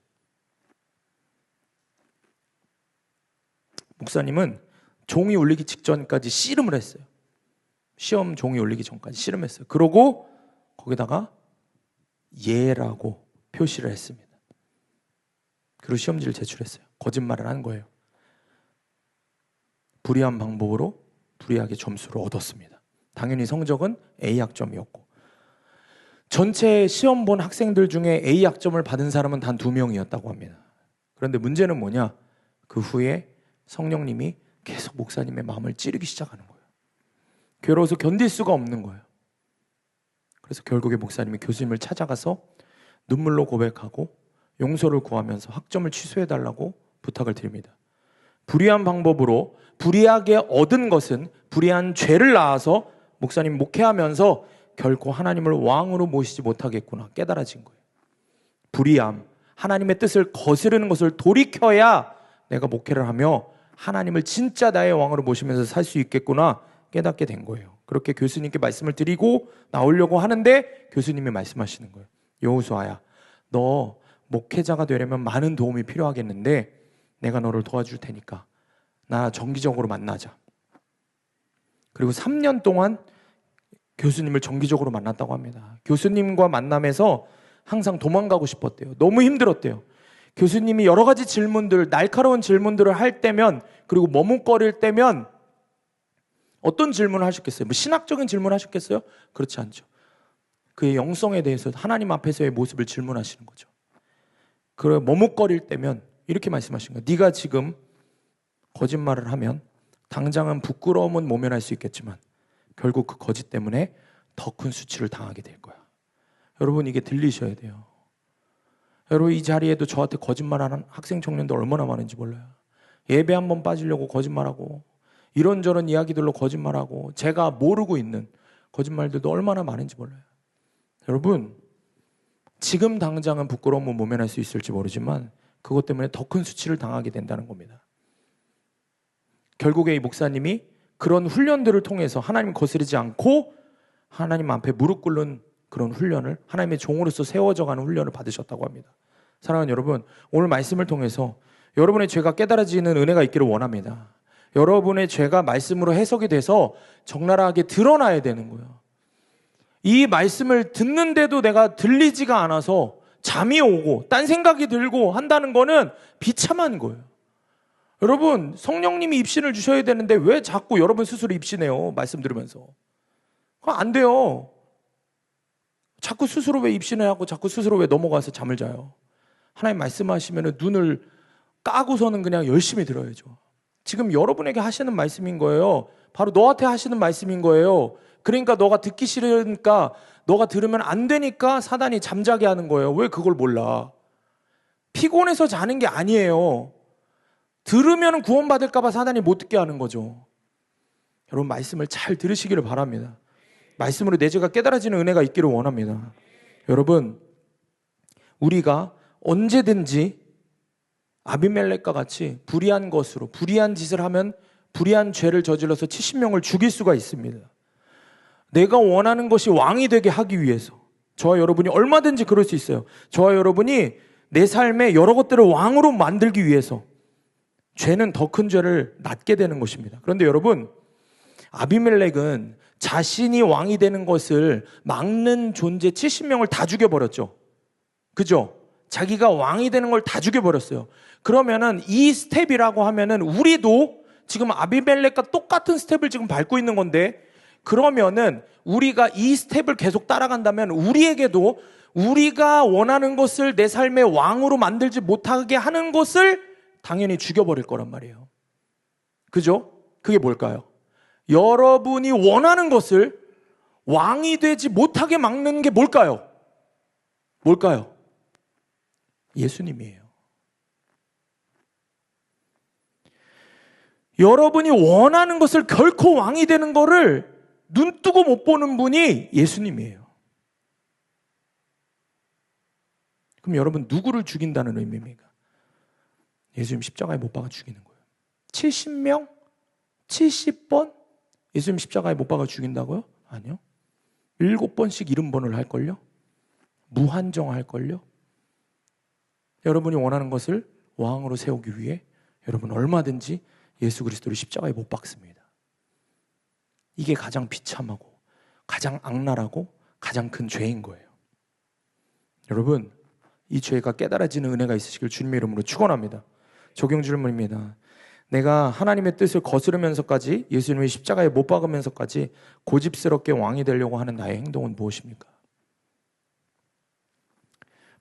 목사님은 종이 울리기 직전까지 씨름을 했어요. 시험 종이 울리기 전까지 씨름했어요. 그러고 거기다가 예라고 표시를 했습니다. 그리고 시험지를 제출했어요. 거짓말을 한 거예요. 불의한 방법으로 불의하게 점수를 얻었습니다. 당연히 성적은 A 학점이었고, 전체 시험 본 학생들 중에 A 학점을 받은 사람은 단 2명이었다고 합니다. 그런데 문제는 뭐냐? 그 후에 성령님이 계속 목사님의 마음을 찌르기 시작하는 거예요. 괴로워서 견딜 수가 없는 거예요. 그래서 결국에 목사님이 교수님을 찾아가서 눈물로 고백하고 용서를 구하면서 학점을 취소해달라고 부탁을 드립니다. 불의한 방법으로 불의하게 얻은 것은 불의한 죄를 낳아서 목사님 목회하면서 결코 하나님을 왕으로 모시지 못하겠구나 깨달아진 거예요. 불의함, 하나님의 뜻을 거스르는 것을 돌이켜야 내가 목회를 하며 하나님을 진짜 나의 왕으로 모시면서 살 수 있겠구나 깨닫게 된 거예요. 그렇게 교수님께 말씀을 드리고 나오려고 하는데 교수님이 말씀하시는 거예요. 여호수아야, 너 목회자가 되려면 많은 도움이 필요하겠는데 내가 너를 도와줄 테니까 나 정기적으로 만나자. 그리고 3년 동안 교수님을 정기적으로 만났다고 합니다. 교수님과 만남에서 항상 도망가고 싶었대요. 너무 힘들었대요. 교수님이 여러 가지 질문들, 날카로운 질문들을 할 때면, 그리고 머뭇거릴 때면 어떤 질문을 하셨겠어요? 뭐 신학적인 질문을 하셨겠어요? 그렇지 않죠. 그의 영성에 대해서 하나님 앞에서의 모습을 질문하시는 거죠. 그래 머뭇거릴 때면 이렇게 말씀하신 거예요. 네가 지금 거짓말을 하면 당장은 부끄러움은 모면할 수 있겠지만 결국 그 거짓 때문에 더 큰 수치를 당하게 될 거야. 여러분 이게 들리셔야 돼요. 여러분 이 자리에도 저한테 거짓말하는 학생 청년들 얼마나 많은지 몰라요. 예배 한번 빠지려고 거짓말하고 이런저런 이야기들로 거짓말하고 제가 모르고 있는 거짓말들도 얼마나 많은지 몰라요. 여러분 지금 당장은 부끄러움을 모면할 수 있을지 모르지만 그것 때문에 더 큰 수치를 당하게 된다는 겁니다. 결국에 이 목사님이 그런 훈련들을 통해서 하나님 거스르지 않고 하나님 앞에 무릎 꿇는 그런 훈련을 하나님의 종으로서 세워져가는 훈련을 받으셨다고 합니다. 사랑하는 여러분, 오늘 말씀을 통해서 여러분의 죄가 깨달아지는 은혜가 있기를 원합니다. 여러분의 죄가 말씀으로 해석이 돼서 적나라하게 드러나야 되는 거예요. 이 말씀을 듣는데도 내가 들리지가 않아서 잠이 오고 딴 생각이 들고 한다는 거는 비참한 거예요. 여러분 성령님이 입신을 주셔야 되는데 왜 자꾸 여러분 스스로 입신해요? 말씀 들으면서. 그건 안 돼요. 자꾸 스스로 왜 입신을 하고 자꾸 스스로 왜 넘어가서 잠을 자요? 하나님 말씀하시면 눈을 까고서는 그냥 열심히 들어야죠. 지금 여러분에게 하시는 말씀인 거예요. 바로 너한테 하시는 말씀인 거예요. 그러니까 너가 듣기 싫으니까 너가 들으면 안 되니까 사단이 잠자게 하는 거예요. 왜 그걸 몰라? 피곤해서 자는 게 아니에요. 들으면 구원받을까 봐 사단이 못 듣게 하는 거죠. 여러분 말씀을 잘 들으시기를 바랍니다. 말씀으로 내 죄가 깨달아지는 은혜가 있기를 원합니다. 여러분 우리가 언제든지 아비멜렉과 같이 불의한 것으로 불의한 짓을 하면 불의한 죄를 저질러서 70명을 죽일 수가 있습니다. 내가 원하는 것이 왕이 되게 하기 위해서 저와 여러분이 얼마든지 그럴 수 있어요. 저와 여러분이 내 삶에 여러 것들을 왕으로 만들기 위해서 죄는 더 큰 죄를 낳게 되는 것입니다. 그런데 여러분 아비멜렉은 자신이 왕이 되는 것을 막는 존재 70명을 다 죽여버렸죠. 그죠? 자기가 왕이 되는 걸 다 죽여버렸어요. 그러면은 이 스텝이라고 하면은 우리도 지금 아비멜렉과 똑같은 스텝을 지금 밟고 있는 건데 그러면은 우리가 이 스텝을 계속 따라간다면 우리에게도 우리가 원하는 것을 내 삶의 왕으로 만들지 못하게 하는 것을 당연히 죽여버릴 거란 말이에요. 그죠? 그게 뭘까요? 여러분이 원하는 것을 왕이 되지 못하게 막는 게 뭘까요? 뭘까요? 예수님이에요. 여러분이 원하는 것을 결코 왕이 되는 거를 눈뜨고 못 보는 분이 예수님이에요. 그럼 여러분 누구를 죽인다는 의미입니까? 예수님 십자가에 못 박아 죽이는 거예요. 70명? 70번? 예수님 십자가에 못 박아 죽인다고요? 아니요. 7번씩 70번을 할걸요? 무한정할걸요? 여러분이 원하는 것을 왕으로 세우기 위해 여러분 얼마든지 예수 그리스도를 십자가에 못 박습니다. 이게 가장 비참하고 가장 악랄하고 가장 큰 죄인 거예요. 여러분, 이 죄가 깨달아지는 은혜가 있으시길 주님의 이름으로 축원합니다. 적용 질문입니다. 내가 하나님의 뜻을 거스르면서까지 예수님의 십자가에 못 박으면서까지 고집스럽게 왕이 되려고 하는 나의 행동은 무엇입니까?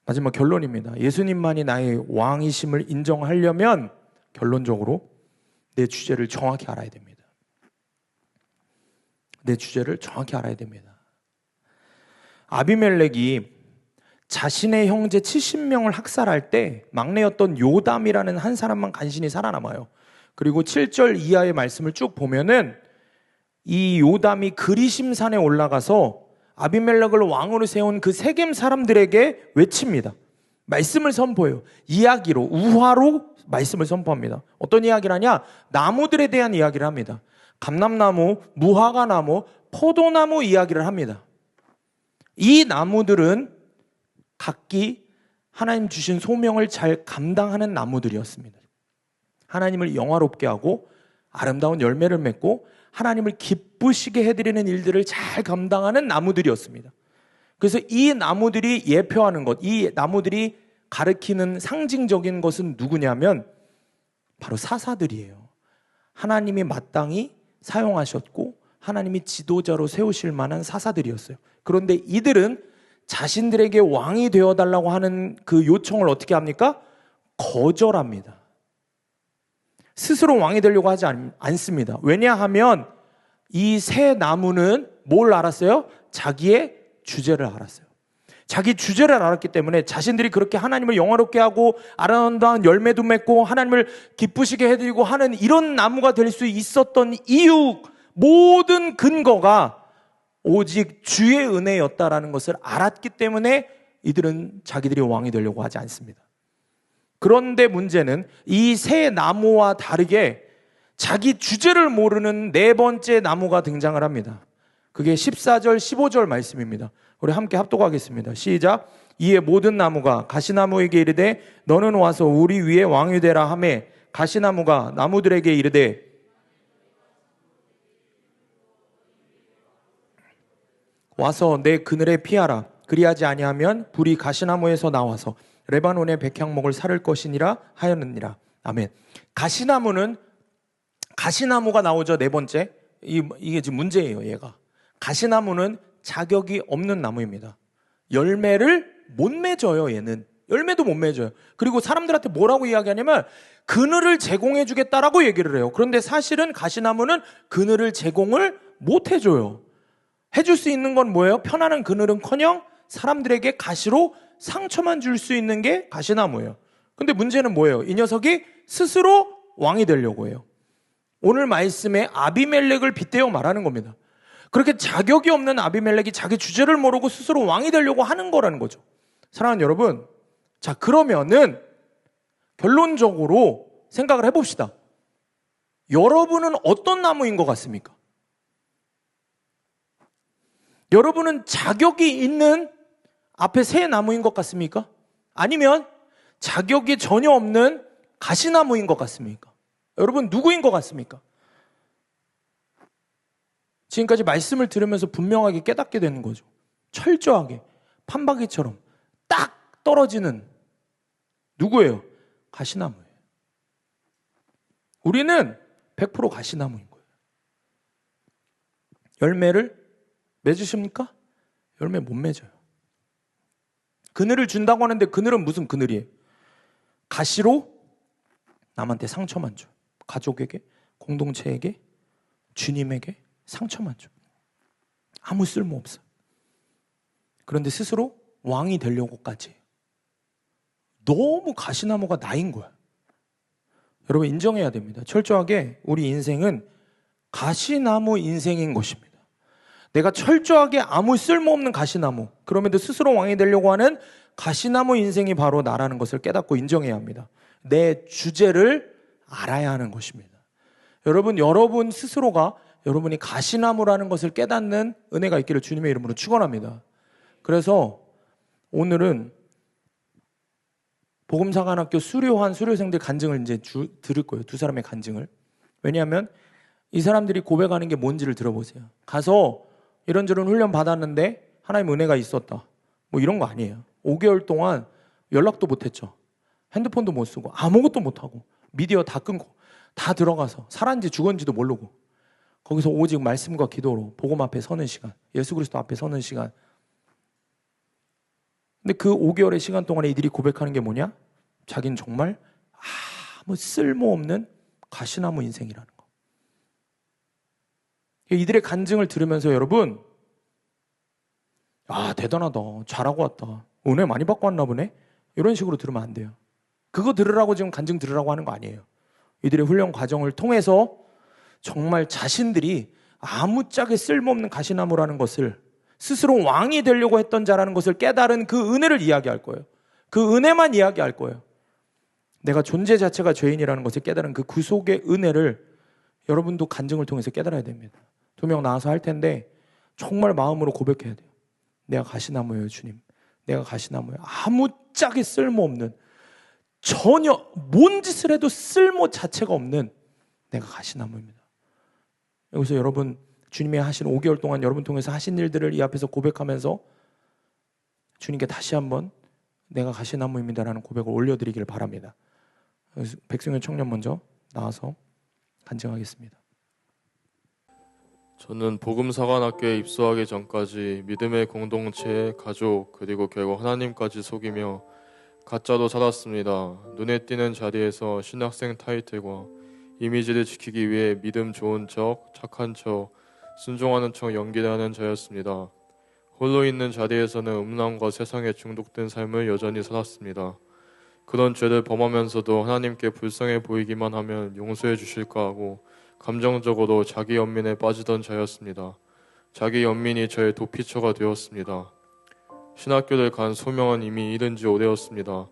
마지막 결론입니다. 예수님만이 나의 왕이심을 인정하려면 결론적으로 내 주제를 정확히 알아야 됩니다. 내 주제를 정확히 알아야 됩니다. 아비멜렉이 자신의 형제 70명을 학살할 때 막내였던 요담이라는 한 사람만 간신히 살아남아요. 그리고 7절 이하의 말씀을 쭉 보면은 이 요담이 그리심산에 올라가서 아비멜렉을 왕으로 세운 그 세겜 사람들에게 외칩니다. 말씀을 선포해요. 이야기로, 우화로 말씀을 선포합니다. 어떤 이야기를 하냐? 나무들에 대한 이야기를 합니다. 감람나무, 무화과나무, 포도나무 이야기를 합니다. 이 나무들은 각기 하나님 주신 소명을 잘 감당하는 나무들이었습니다. 하나님을 영화롭게 하고 아름다운 열매를 맺고 하나님을 기쁘시게 해드리는 일들을 잘 감당하는 나무들이었습니다. 그래서 이 나무들이 예표하는 것, 이 나무들이 가리키는 상징적인 것은 누구냐면 바로 사사들이에요. 하나님이 마땅히 사용하셨고 하나님이 지도자로 세우실 만한 사사들이었어요. 그런데 이들은 자신들에게 왕이 되어달라고 하는 그 요청을 어떻게 합니까? 거절합니다. 스스로 왕이 되려고 하지 않습니다. 왜냐하면 이 세 나무는 뭘 알았어요? 자기의 주제를 알았어요. 자기 주제를 알았기 때문에 자신들이 그렇게 하나님을 영화롭게 하고 아름다운 열매도 맺고 하나님을 기쁘시게 해드리고 하는 이런 나무가 될 수 있었던 이유, 모든 근거가 오직 주의 은혜였다라는 것을 알았기 때문에 이들은 자기들이 왕이 되려고 하지 않습니다. 그런데 문제는 이 세 나무와 다르게 자기 주제를 모르는 네 번째 나무가 등장을 합니다. 그게 14절, 15절 말씀입니다. 우리 함께 합독하겠습니다. 시작. 이에 모든 나무가 가시나무에게 이르되 너는 와서 우리 위에 왕이 되라 하매 가시나무가 나무들에게 이르되 와서 내 그늘에 피하라. 그리하지 아니하면 불이 가시나무에서 나와서 레바논의 백향목을 사를 것이니라 하였느니라. 아멘. 가시나무가 나오죠. 네 번째. 이게 지금 문제예요. 얘가. 가시나무는 자격이 없는 나무입니다. 열매를 못 맺어요. 얘는. 열매도 못 맺어요. 그리고 사람들한테 뭐라고 이야기하냐면 그늘을 제공해 주겠다라고 얘기를 해요. 그런데 사실은 가시나무는 그늘을 제공을 못 해줘요. 해줄 수 있는 건 뭐예요? 편안한 그늘은커녕 사람들에게 가시로 상처만 줄 수 있는 게 가시나무예요. 근데 문제는 뭐예요? 이 녀석이 스스로 왕이 되려고 해요. 오늘 말씀에 아비멜렉을 빗대어 말하는 겁니다. 그렇게 자격이 없는 아비멜렉이 자기 주제를 모르고 스스로 왕이 되려고 하는 거라는 거죠. 사랑하는 여러분, 자 그러면은 결론적으로 생각을 해봅시다. 여러분은 어떤 나무인 것 같습니까? 여러분은 자격이 있는 앞에 새 나무인 것 같습니까? 아니면 자격이 전혀 없는 가시나무인 것 같습니까? 여러분 누구인 것 같습니까? 지금까지 말씀을 들으면서 분명하게 깨닫게 되는 거죠. 철저하게 판박이처럼 딱 떨어지는 누구예요? 가시나무예요. 우리는 100% 가시나무인 거예요. 열매를 맺으십니까? 열매 못 맺어요. 그늘을 준다고 하는데 그늘은 무슨 그늘이에요? 가시로 남한테 상처만 줘. 가족에게, 공동체에게, 주님에게 상처만 줘. 아무 쓸모 없어요. 그런데 스스로 왕이 되려고까지 해요. 너무 가시나무가 나인 거야. 여러분 인정해야 됩니다. 철저하게 우리 인생은 가시나무 인생인 것입니다. 내가 철저하게 아무 쓸모없는 가시나무, 그럼에도 스스로 왕이 되려고 하는 가시나무 인생이 바로 나라는 것을 깨닫고 인정해야 합니다. 내 주제를 알아야 하는 것입니다. 여러분 스스로가 여러분이 가시나무라는 것을 깨닫는 은혜가 있기를 주님의 이름으로 축원합니다. 그래서 오늘은 복음사관학교 수료한 수료생들 간증을 이제 들을 거예요. 두 사람의 간증을. 왜냐하면 이 사람들이 고백하는 게 뭔지를 들어보세요. 가서 이런저런 훈련 받았는데 하나님 은혜가 있었다. 뭐 이런 거 아니에요. 5개월 동안 연락도 못했죠. 핸드폰도 못 쓰고 아무것도 못하고 미디어 다 끊고 다 들어가서 살았는지 죽었는지도 모르고 거기서 오직 말씀과 기도로 복음 앞에 서는 시간, 예수 그리스도 앞에 서는 시간. 근데 그 5개월의 시간 동안에 이들이 고백하는 게 뭐냐? 자기는 정말 아무 쓸모없는 가시나무 인생이라는 거. 이들의 간증을 들으면서 여러분, 대단하다, 잘하고 왔다, 은혜 많이 받고 왔나 보네, 이런 식으로 들으면 안 돼요. 그거 들으라고 지금 간증 들으라고 하는 거 아니에요. 이들의 훈련 과정을 통해서 정말 자신들이 아무짝에 쓸모없는 가시나무라는 것을, 스스로 왕이 되려고 했던 자라는 것을 깨달은 그 은혜를 이야기할 거예요. 그 은혜만 이야기할 거예요. 내가 존재 자체가 죄인이라는 것을 깨달은 그 구속의 은혜를 여러분도 간증을 통해서 깨달아야 됩니다. 2명 나와서 할 텐데 정말 마음으로 고백해야 돼요. 내가 가시나무예요, 주님. 내가 가시나무예요. 아무짝에 쓸모없는, 전혀 뭔 짓을 해도 쓸모 자체가 없는 내가 가시나무입니다. 여기서 여러분 주님이 하신 5개월 동안 여러분 통해서 하신 일들을 이 앞에서 고백하면서 주님께 다시 한번 내가 가시나무입니다라는 고백을 올려드리기를 바랍니다. 백승현 청년 먼저 나와서 간증하겠습니다. 저는 복음사관학교에 입소하기 전까지 믿음의 공동체, 가족, 그리고 결국 하나님까지 속이며 가짜로 살았습니다. 눈에 띄는 자리에서 신학생 타이틀과 이미지를 지키기 위해 믿음 좋은 척, 착한 척, 순종하는 척 연기를 하는 자였습니다. 홀로 있는 자리에서는 음란과 세상에 중독된 삶을 여전히 살았습니다. 그런 죄를 범하면서도 하나님께 불쌍해 보이기만 하면 용서해 주실까 하고 감정적으로 자기 연민에 빠지던 자였습니다. 자기 연민이 저의 도피처가 되었습니다. 신학교를 간 소명은 이미 잃은 지 오래였습니다.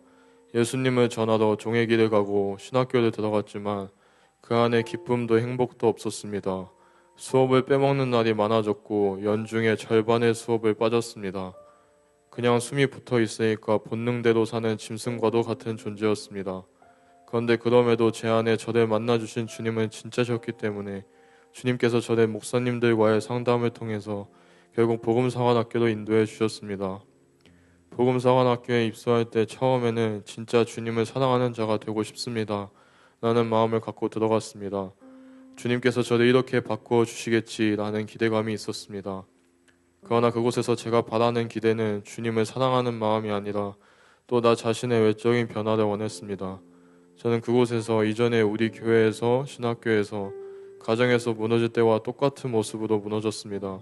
예수님을 전하러 종의 길을 가고 신학교를 들어갔지만 그 안에 기쁨도 행복도 없었습니다. 수업을 빼먹는 날이 많아졌고 연중에 절반의 수업을 빠졌습니다. 그냥 숨이 붙어 있으니까 본능대로 사는 짐승과도 같은 존재였습니다. 그런데 그럼에도 제 안에 저를 만나주신 주님은 진짜셨기 때문에 주님께서 저를 목사님들과의 상담을 통해서 결국 복음사관학교로 인도해 주셨습니다. 복음사관학교에 입소할 때 처음에는 진짜 주님을 사랑하는 자가 되고 싶습니다 라는 마음을 갖고 들어갔습니다. 주님께서 저를 이렇게 바꾸어 주시겠지라는 기대감이 있었습니다. 그러나 그곳에서 제가 바라는 기대는 주님을 사랑하는 마음이 아니라 또 나 자신의 외적인 변화를 원했습니다. 저는 그곳에서 이전에 우리 교회에서, 신학교에서, 가정에서 무너질 때와 똑같은 모습으로 무너졌습니다.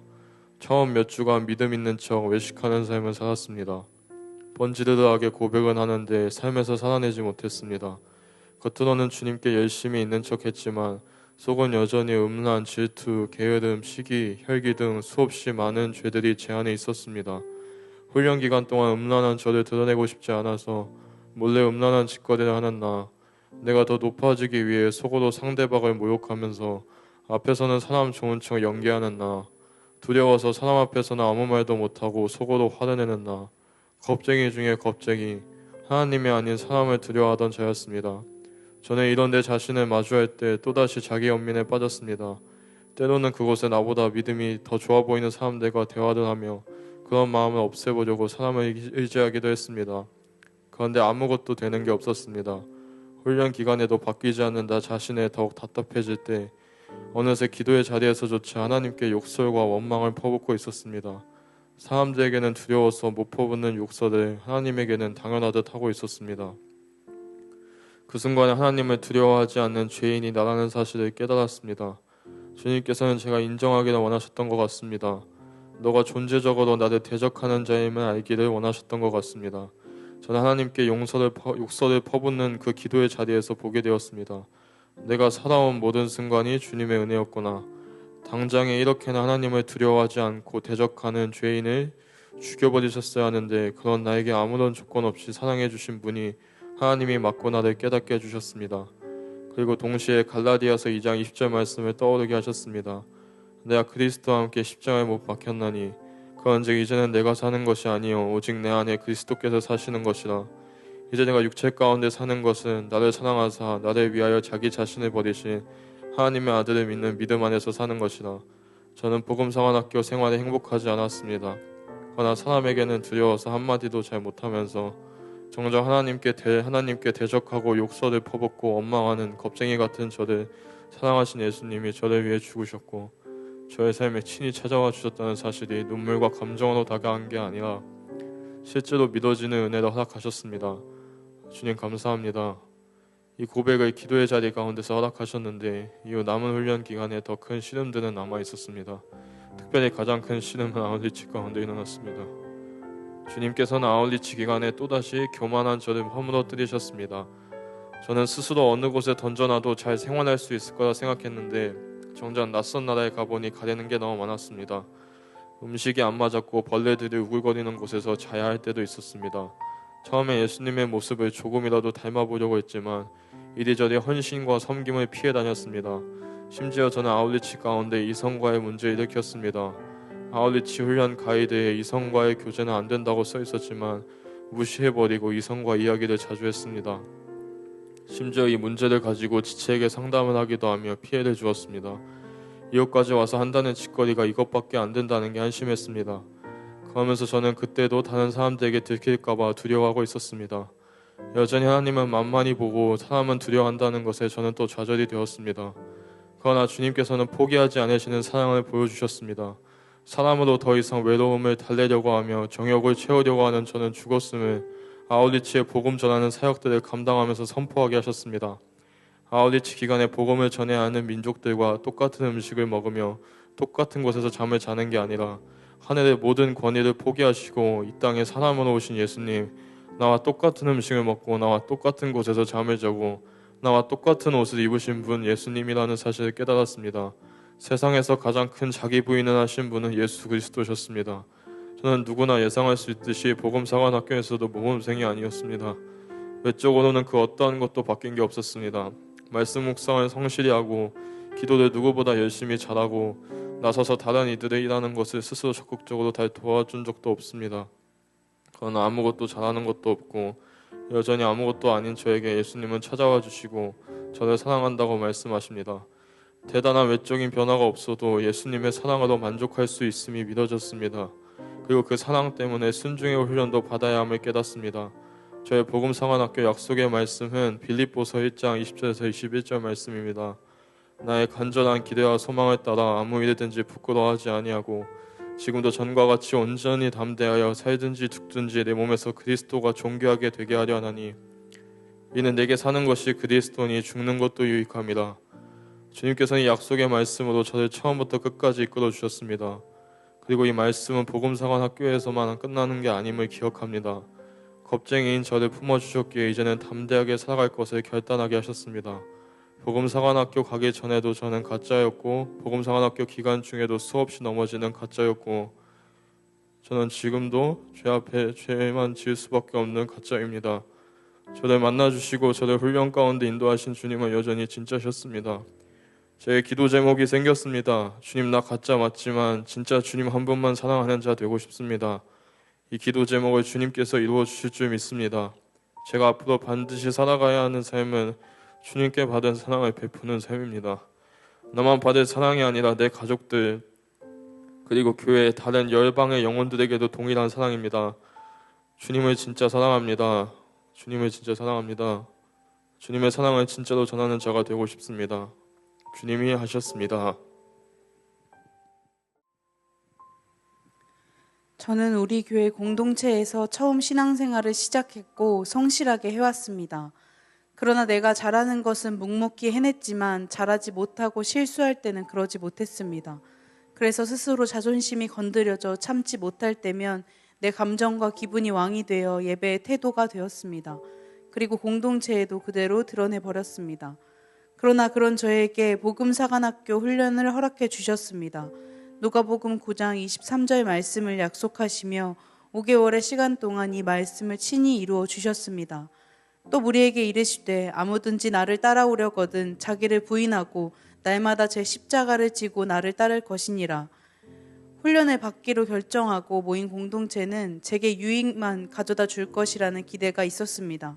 처음 몇 주간 믿음 있는 척 외식하는 삶을 살았습니다. 번지르르하게 고백은 하는데 삶에서 살아내지 못했습니다. 겉으로는 주님께 열심히 있는 척 했지만 속은 여전히 음란, 질투, 게으름, 시기, 혈기 등 수없이 많은 죄들이 제 안에 있었습니다. 훈련 기간 동안 음란한 저를 드러내고 싶지 않아서 몰래 음란한 짓거리를 하는 나, 내가 더 높아지기 위해 속으로 상대방을 모욕하면서 앞에서는 사람 좋은 척 연기하는 나, 두려워서 사람 앞에서는 아무 말도 못하고 속으로 화를 내는 나, 겁쟁이 중에 겁쟁이, 하나님이 아닌 사람을 두려워하던 자였습니다. 저는 이런 내 자신을 마주할 때 또다시 자기 연민에 빠졌습니다. 때로는 그곳에 나보다 믿음이 더 좋아 보이는 사람들과 대화를 하며 그런 마음을 없애보려고 사람을 의지하기도 했습니다. 그런데 아무것도 되는 게 없었습니다. 훈련 기간에도 바뀌지 않는 나 자신에 더욱 답답해질 때 어느새 기도의 자리에서조차 하나님께 욕설과 원망을 퍼붓고 있었습니다. 사람들에게는 두려워서 못 퍼붓는 욕설을 하나님에게는 당연하듯 하고 있었습니다. 그 순간에 하나님을 두려워하지 않는 죄인이 나라는 사실을 깨달았습니다. 주님께서는 제가 인정하기를 원하셨던 것 같습니다. 너가 존재적으로 나를 대적하는 자임을 알기를 원하셨던 것 같습니다. 저는 하나님께 욕설을 퍼붓는 그 기도의 자리에서 보게 되었습니다. 내가 살아온 모든 순간이 주님의 은혜였구나. 당장에 이렇게나 하나님을 두려워하지 않고 대적하는 죄인을 죽여버리셨어야 하는데 그런 나에게 아무런 조건 없이 사랑해 주신 분이 하나님이 맞고 나를 깨닫게 해주셨습니다. 그리고 동시에 갈라디아서 2장 20절 말씀을 떠오르게 하셨습니다. 내가 그리스도와 함께 십자가에 못 박혔나니 그런즉 이제는 내가 사는 것이 아니요 오직 내 안에 그리스도께서 사시는 것이라. 이제 내가 육체 가운데 사는 것은 나를 사랑하사 나를 위하여 자기 자신을 버리신 하나님의 아들을 믿는 믿음 안에서 사는 것이라. 저는 복음상환학교 생활에 행복하지 않았습니다. 그러나 사람에게는 두려워서 한마디도 잘 못하면서 정작 하나님께 대적하고 욕설을 퍼붓고 원망하는 겁쟁이 같은 저를 사랑하신 예수님이 저를 위해 죽으셨고 저의 삶에 친히 찾아와 주셨다는 사실이 눈물과 감정으로 다가간 게 아니라 실제로 믿어지는 은혜로 허락하셨습니다. 주님 감사합니다. 이 고백을 기도의 자리 가운데서 허락하셨는데 이후 남은 훈련 기간에 더 큰 시름들은 남아 있었습니다. 특별히 가장 큰 시름은 아울리치 가운데 일어났습니다. 주님께서는 아울리치 기간에 또다시 교만한 저를 허물어뜨리셨습니다. 저는 스스로 어느 곳에 던져놔도 잘 생활할 수 있을 거라 생각했는데 정작 낯선 나라에 가보니 가려는 게 너무 많았습니다. 음식이 안 맞았고 벌레들이 우글거리는 곳에서 자야 할 때도 있었습니다. 처음에 예수님의 모습을 조금이라도 닮아보려고 했지만 이리저리 헌신과 섬김을 피해 다녔습니다. 심지어 저는 아울리치 가운데 이성과의 문제를 일으켰습니다. 아울리치 훈련 가이드에 이성과의 교제는 안 된다고 써 있었지만 무시해버리고 이성과 이야기를 자주 했습니다. 심지어 이 문제를 가지고 지체에게 상담을 하기도 하며 피해를 주었습니다. 이곳까지 와서 한다는 짓거리가 이것밖에 안 된다는 게 한심했습니다. 그러면서 저는 그때도 다른 사람들에게 들킬까봐 두려워하고 있었습니다. 여전히 하나님은 만만히 보고 사람은 두려워한다는 것에 저는 또 좌절이 되었습니다. 그러나 주님께서는 포기하지 않으시는 사랑을 보여주셨습니다. 사람으로 더 이상 외로움을 달래려고 하며 정욕을 채우려고 하는 저는 죽었음을 아울리치의 복음 전하는 사역들을 감당하면서 선포하게 하셨습니다. 아울리치 기간에 복음을 전해야 하는 민족들과 똑같은 음식을 먹으며 똑같은 곳에서 잠을 자는 게 아니라 하늘의 모든 권위를 포기하시고 이 땅에 사람으로 오신 예수님, 나와 똑같은 음식을 먹고 나와 똑같은 곳에서 잠을 자고 나와 똑같은 옷을 입으신 분 예수님이라는 사실을 깨달았습니다. 세상에서 가장 큰 자기 부인을 하신 분은 예수 그리스도셨습니다. 저는 누구나 예상할 수 있듯이 복음사관학교에서도 모범생이 아니었습니다. 외적으로는 그 어떠한 것도 바뀐 게 없었습니다. 말씀 묵상을 성실히 하고 기도를 누구보다 열심히 잘하고 나서서 다른 이들의 일하는 것을 스스로 적극적으로 잘 도와준 적도 없습니다. 그러나 아무것도 잘하는 것도 없고 여전히 아무것도 아닌 저에게 예수님은 찾아와 주시고 저를 사랑한다고 말씀하십니다. 대단한 외적인 변화가 없어도 예수님의 사랑으로 만족할 수 있음이 믿어졌습니다. 그리고 그 사랑 때문에 순종의 훈련도 받아야 함을 깨닫습니다. 저의 복음상환학교 약속의 말씀은 빌립보서 1장 20절에서 21절 말씀입니다. 나의 간절한 기대와 소망을 따라 아무 일이든지 부끄러워하지 아니하고 지금도 전과 같이 온전히 담대하여 살든지 죽든지 내 몸에서 그리스도가 존귀하게 되게 하려 하나니 이는 내게 사는 것이 그리스도니 죽는 것도 유익함이라. 주님께서는 약속의 말씀으로 저를 처음부터 끝까지 이끌어 주셨습니다. 그리고 이 말씀은 복음상환학교에서만 끝나는 게 아님을 기억합니다. 겁쟁이인 저를 품어주셨기에 이제는 담대하게 살아갈 것을 결단하게 하셨습니다. 복음상환학교 가기 전에도 저는 가짜였고 복음상환학교 기간 중에도 수없이 넘어지는 가짜였고 저는 지금도 죄 앞에 죄만 지을 수밖에 없는 가짜입니다. 저를 만나주시고 저를 훈련 가운데 인도하신 주님은 여전히 진짜셨습니다. 제 기도 제목이 생겼습니다. 주님 나 가짜 맞지만 진짜 주님 한 분만 사랑하는 자 되고 싶습니다. 이 기도 제목을 주님께서 이루어 주실 줄 믿습니다. 제가 앞으로 반드시 살아가야 하는 삶은 주님께 받은 사랑을 베푸는 삶입니다. 나만 받을 사랑이 아니라 내 가족들 그리고 교회의 다른 열방의 영혼들에게도 동일한 사랑입니다. 주님을 진짜 사랑합니다. 주님을 진짜 사랑합니다. 주님의 사랑을 진짜로 전하는 자가 되고 싶습니다. 주님이 하셨습니다. 저는 우리 교회 공동체에서 처음 신앙생활을 시작했고 성실하게 해왔습니다. 그러나 내가 잘하는 것은 묵묵히 해냈지만 잘하지 못하고 실수할 때는 그러지 못했습니다. 그래서 스스로 자존심이 건드려져 참지 못할 때면 내 감정과 기분이 왕이 되어 예배의 태도가 되었습니다. 그리고 공동체에도 그대로 드러내버렸습니다. 그러나 그런 저에게 복음사관학교 훈련을 허락해 주셨습니다. 누가복음 9장 23절 말씀을 약속하시며 5개월의 시간 동안 이 말씀을 친히 이루어 주셨습니다. 또 우리에게 이르시되 아무든지 나를 따라오려거든 자기를 부인하고 날마다 제 십자가를 지고 나를 따를 것이니라. 훈련을 받기로 결정하고 모인 공동체는 제게 유익만 가져다 줄 것이라는 기대가 있었습니다.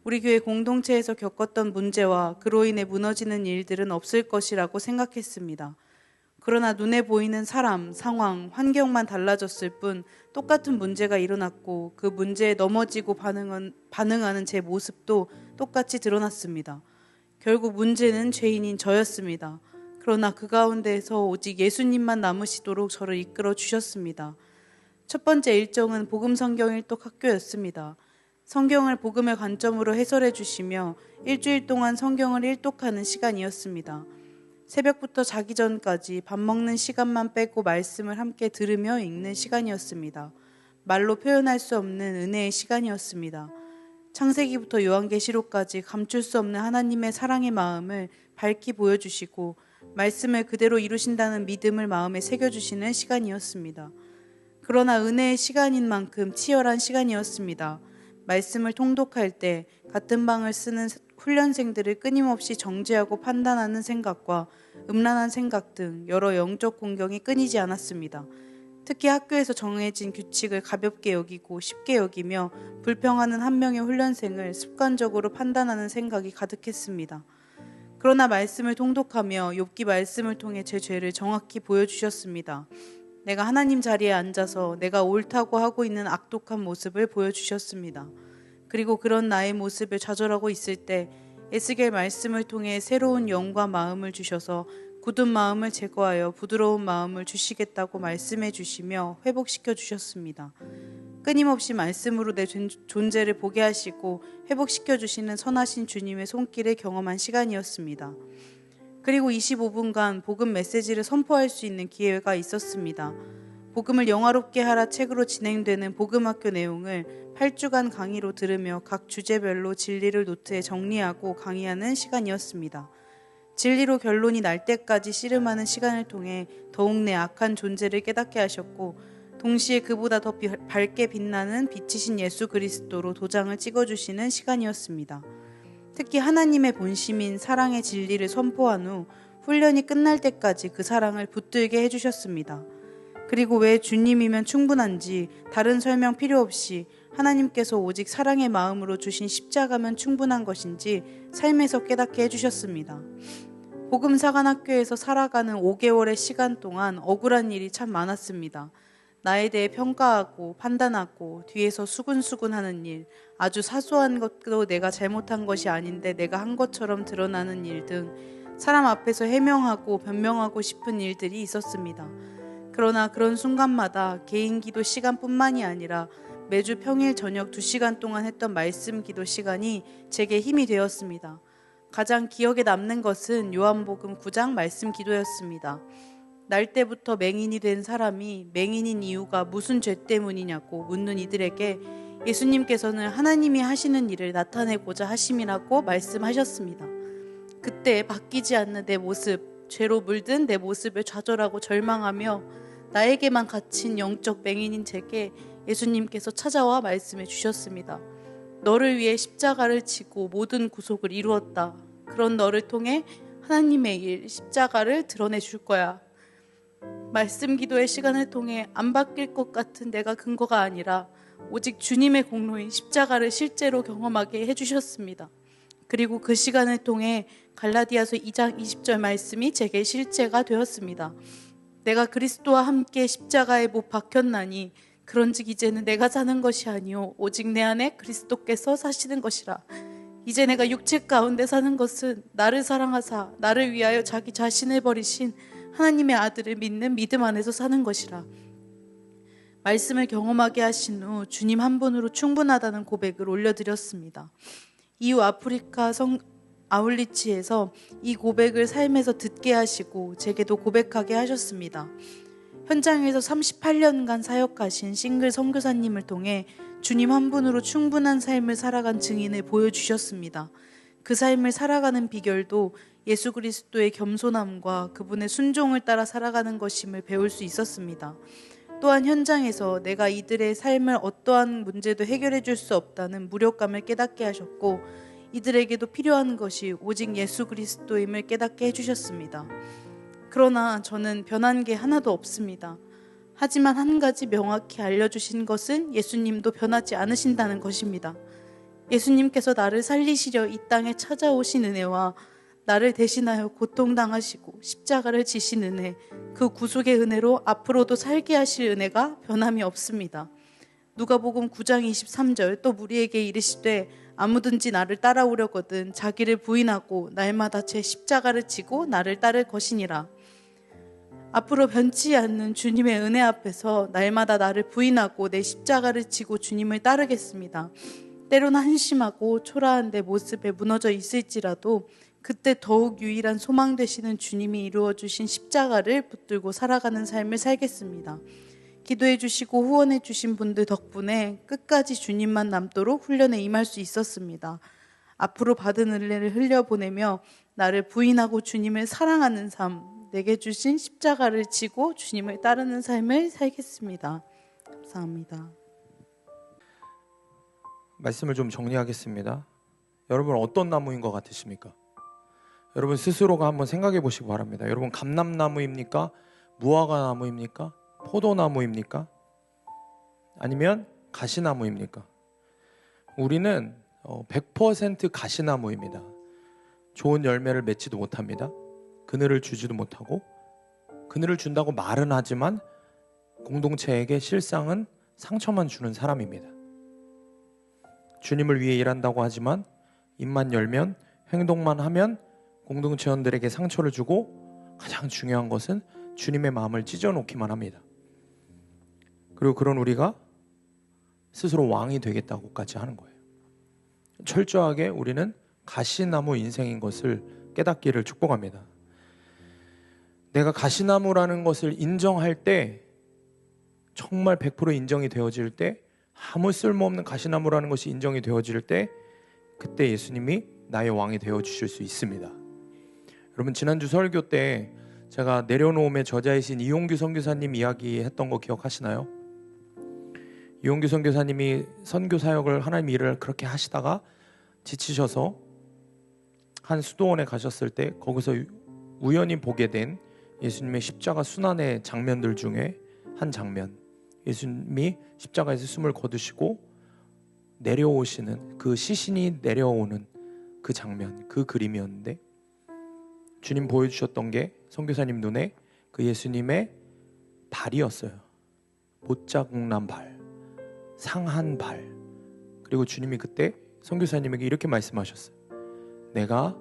우리 교회 공동체에서 겪었던 문제와 그로 인해 무너지는 일들은 없을 것이라고 생각했습니다. 그러나 눈에 보이는 사람, 상황, 환경만 달라졌을 뿐 똑같은 문제가 일어났고 그 문제에 넘어지고 반응하는 제 모습도 똑같이 드러났습니다. 결국 문제는 죄인인 저였습니다. 그러나 그 가운데에서 오직 예수님만 남으시도록 저를 이끌어 주셨습니다. 첫 번째 일정은 복음 성경 일독 학교였습니다. 성경을 복음의 관점으로 해설해 주시며 일주일 동안 성경을 일독하는 시간이었습니다. 새벽부터 자기 전까지 밥 먹는 시간만 빼고 말씀을 함께 들으며 읽는 시간이었습니다. 말로 표현할 수 없는 은혜의 시간이었습니다. 창세기부터 요한계시록까지 감출 수 없는 하나님의 사랑의 마음을 밝히 보여주시고 말씀을 그대로 이루신다는 믿음을 마음에 새겨주시는 시간이었습니다. 그러나 은혜의 시간인 만큼 치열한 시간이었습니다. 말씀을 통독할 때 같은 방을 쓰는 훈련생들을 끊임없이 정죄하고 판단하는 생각과 음란한 생각 등 여러 영적 공경이 끊이지 않았습니다. 특히 학교에서 정해진 규칙을 가볍게 여기고 쉽게 여기며 불평하는 한 명의 훈련생을 습관적으로 판단하는 생각이 가득했습니다. 그러나 말씀을 통독하며 욥기 말씀을 통해 제 죄를 정확히 보여주셨습니다. 내가 하나님 자리에 앉아서 내가 옳다고 하고 있는 악독한 모습을 보여주셨습니다. 그리고 그런 나의 모습을 좌절하고 있을 때 에스겔 말씀을 통해 새로운 영과 마음을 주셔서 굳은 마음을 제거하여 부드러운 마음을 주시겠다고 말씀해 주시며 회복시켜 주셨습니다. 끊임없이 말씀으로 내 존재를 보게 하시고 회복시켜 주시는 선하신 주님의 손길을 경험한 시간이었습니다. 그리고 25분간 복음 메시지를 선포할 수 있는 기회가 있었습니다. 복음을 영화롭게 하라 책으로 진행되는 복음학교 내용을 8주간 강의로 들으며 각 주제별로 진리를 노트에 정리하고 강의하는 시간이었습니다. 진리로 결론이 날 때까지 씨름하는 시간을 통해 더욱 내 악한 존재를 깨닫게 하셨고 동시에 그보다 더 밝게 빛나는 빛이신 예수 그리스도로 도장을 찍어주시는 시간이었습니다. 특히 하나님의 본심인 사랑의 진리를 선포한 후 훈련이 끝날 때까지 그 사랑을 붙들게 해주셨습니다. 그리고 왜 주님이면 충분한지 다른 설명 필요 없이 하나님께서 오직 사랑의 마음으로 주신 십자가면 충분한 것인지 삶에서 깨닫게 해주셨습니다. 복음사관학교에서 살아가는 5개월의 시간 동안 억울한 일이 참 많았습니다. 나에 대해 평가하고 판단하고 뒤에서 수군수군하는 일, 아주 사소한 것도 내가 잘못한 것이 아닌데 내가 한 것처럼 드러나는 일 등 사람 앞에서 해명하고 변명하고 싶은 일들이 있었습니다. 그러나 그런 순간마다 개인 기도 시간뿐만이 아니라 매주 평일 저녁 2시간 동안 했던 말씀 기도 시간이 제게 힘이 되었습니다. 가장 기억에 남는 것은 요한복음 9장 말씀 기도였습니다. 날 때부터 맹인이 된 사람이 맹인인 이유가 무슨 죄 때문이냐고 묻는 이들에게 예수님께서는 하나님이 하시는 일을 나타내고자 하심이라고 말씀하셨습니다. 그때 바뀌지 않는 내 모습, 죄로 물든 내 모습을 좌절하고 절망하며 나에게만 갇힌 영적 맹인인 제게 예수님께서 찾아와 말씀해 주셨습니다. 너를 위해 십자가를 지고 모든 구속을 이루었다. 그런 너를 통해 하나님의 일, 십자가를 드러내 줄 거야. 말씀 기도의 시간을 통해 안 바뀔 것 같은 내가 근거가 아니라 오직 주님의 공로인 십자가를 실제로 경험하게 해주셨습니다. 그리고 그 시간을 통해 갈라디아서 2장 20절 말씀이 제게 실제가 되었습니다. 내가 그리스도와 함께 십자가에 못 박혔나니 그런즉 이제는 내가 사는 것이 아니요 오직 내 안에 그리스도께서 사시는 것이라. 이제 내가 육체 가운데 사는 것은 나를 사랑하사 나를 위하여 자기 자신을 버리신 하나님의 아들을 믿는 믿음 안에서 사는 것이라. 말씀을 경험하게 하신 후 주님 한 분으로 충분하다는 고백을 올려드렸습니다. 이후 아울리치에서 이 고백을 삶에서 듣게 하시고 제게도 고백하게 하셨습니다. 현장에서 38년간 사역하신 싱글 선교사님을 통해 주님 한 분으로 충분한 삶을 살아간 증인을 보여주셨습니다. 그 삶을 살아가는 비결도 예수 그리스도의 겸손함과 그분의 순종을 따라 살아가는 것임을 배울 수 있었습니다. 또한 현장에서 내가 이들의 삶을 어떠한 문제도 해결해 줄 수 없다는 무력감을 깨닫게 하셨고, 이들에게도 필요한 것이 오직 예수 그리스도임을 깨닫게 해주셨습니다. 그러나 저는 변한 게 하나도 없습니다. 하지만 한 가지 명확히 알려주신 것은 예수님도 변하지 않으신다는 것입니다. 예수님께서 나를 살리시려 이 땅에 찾아오신 은혜와 나를 대신하여 고통당하시고 십자가를 지신 은혜, 그 구속의 은혜로 앞으로도 살게 하실 은혜가 변함이 없습니다. 누가복음 9장 23절 또 무리에게 이르시되 아무든지 나를 따라오려거든 자기를 부인하고 날마다 제 십자가를 지고 나를 따를 것이니라. 앞으로 변치 않는 주님의 은혜 앞에서 날마다 나를 부인하고 내 십자가를 지고 주님을 따르겠습니다. 때로는 한심하고 초라한 내 모습에 무너져 있을지라도 그때 더욱 유일한 소망 되시는 주님이 이루어주신 십자가를 붙들고 살아가는 삶을 살겠습니다. 기도해 주시고 후원해 주신 분들 덕분에 끝까지 주님만 남도록 훈련에 임할 수 있었습니다. 앞으로 받은 은혜를 흘려보내며 나를 부인하고 주님을 사랑하는 삶, 내게 주신 십자가를 지고 주님을 따르는 삶을 살겠습니다. 감사합니다. 말씀을 좀 정리하겠습니다. 여러분 어떤 나무인 것 같으십니까? 여러분 스스로가 한번 생각해 보시기 바랍니다. 여러분 감람나무입니까? 무화과나무입니까? 포도나무입니까? 아니면 가시나무입니까? 우리는 100% 가시나무입니다. 좋은 열매를 맺지도 못합니다. 그늘을 주지도 못하고, 그늘을 준다고 말은 하지만 공동체에게 실상은 상처만 주는 사람입니다. 주님을 위해 일한다고 하지만 입만 열면, 행동만 하면 공동체원들에게 상처를 주고, 가장 중요한 것은 주님의 마음을 찢어놓기만 합니다. 그리고 그런 우리가 스스로 왕이 되겠다고까지 하는 거예요. 철저하게 우리는 가시나무 인생인 것을 깨닫기를 축복합니다. 내가 가시나무라는 것을 인정할 때, 정말 100% 인정이 되어질 때, 아무 쓸모없는 가시나무라는 것이 인정이 되어질 때, 그때 예수님이 나의 왕이 되어주실 수 있습니다. 여러분 지난주 설교 때 제가 내려놓음의 저자이신 이용규 선교사님 이야기했던 거 기억하시나요? 이용규 선교사님이 선교 사역을, 하나님 일을 그렇게 하시다가 지치셔서 한 수도원에 가셨을 때 거기서 우연히 보게 된 예수님의 십자가 순환의 장면들 중에 한 장면, 예수님이 십자가에서 숨을 거두시고 내려오시는 그 시신이 내려오는 그 장면, 그 그림이었는데, 주님 보여주셨던 게 선교사님 눈에 그 예수님의 발이었어요. 못자국난 발, 상한 발. 그리고 주님이 그때 선교사님에게 이렇게 말씀하셨어요. 내가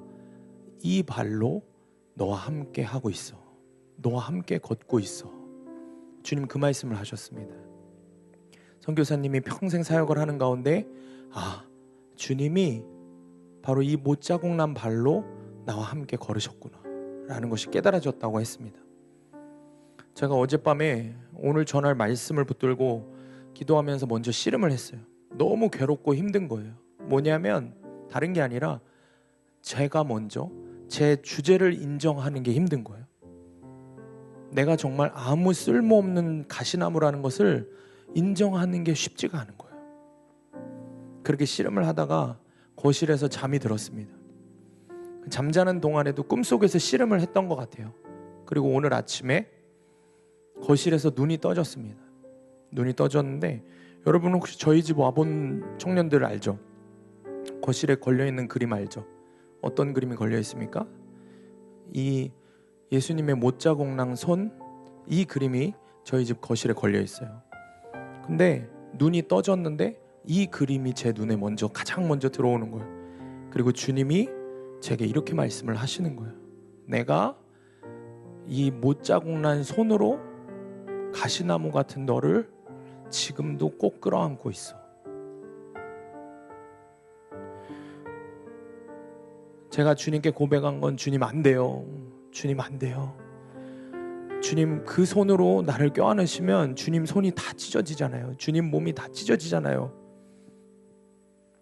이 발로 너와 함께 하고 있어. 너와 함께 걷고 있어. 주님 그 말씀을 하셨습니다. 선교사님이 평생 사역을 하는 가운데, 주님이 바로 이 못자국난 발로 나와 함께 걸으셨구나 라는 것이 깨달아졌다고 했습니다. 제가 어젯밤에 오늘 전할 말씀을 붙들고 기도하면서 먼저 씨름을 했어요. 너무 괴롭고 힘든 거예요. 뭐냐면 다른 게 아니라 제가 먼저 제 주제를 인정하는 게 힘든 거예요. 내가 정말 아무 쓸모없는 가시나무라는 것을 인정하는 게 쉽지가 않은 거예요. 그렇게 씨름을 하다가 거실에서 잠이 들었습니다. 잠자는 동안에도 꿈속에서 씨름을 했던 것 같아요. 그리고 오늘 아침에 거실에서 눈이 떠졌습니다. 눈이 떠졌는데, 여러분 혹시 저희 집 와본 청년들 알죠? 거실에 걸려있는 그림 알죠? 어떤 그림이 걸려 있습니까? 이 예수님의 못자국난 손, 이 그림이 저희 집 거실에 걸려 있어요. 근데 눈이 떠졌는데 이 그림이 제 눈에 가장 먼저 들어오는 거예요. 그리고 주님이 제게 이렇게 말씀을 하시는 거예요. 내가 이 못자국난 손으로 가시나무 같은 너를 지금도 꼭 끌어안고 있어. 제가 주님께 고백한 건 주님 안 돼요. 주님 안 돼요. 주님 그 손으로 나를 껴안으시면 주님 손이 다 찢어지잖아요. 주님 몸이 다 찢어지잖아요.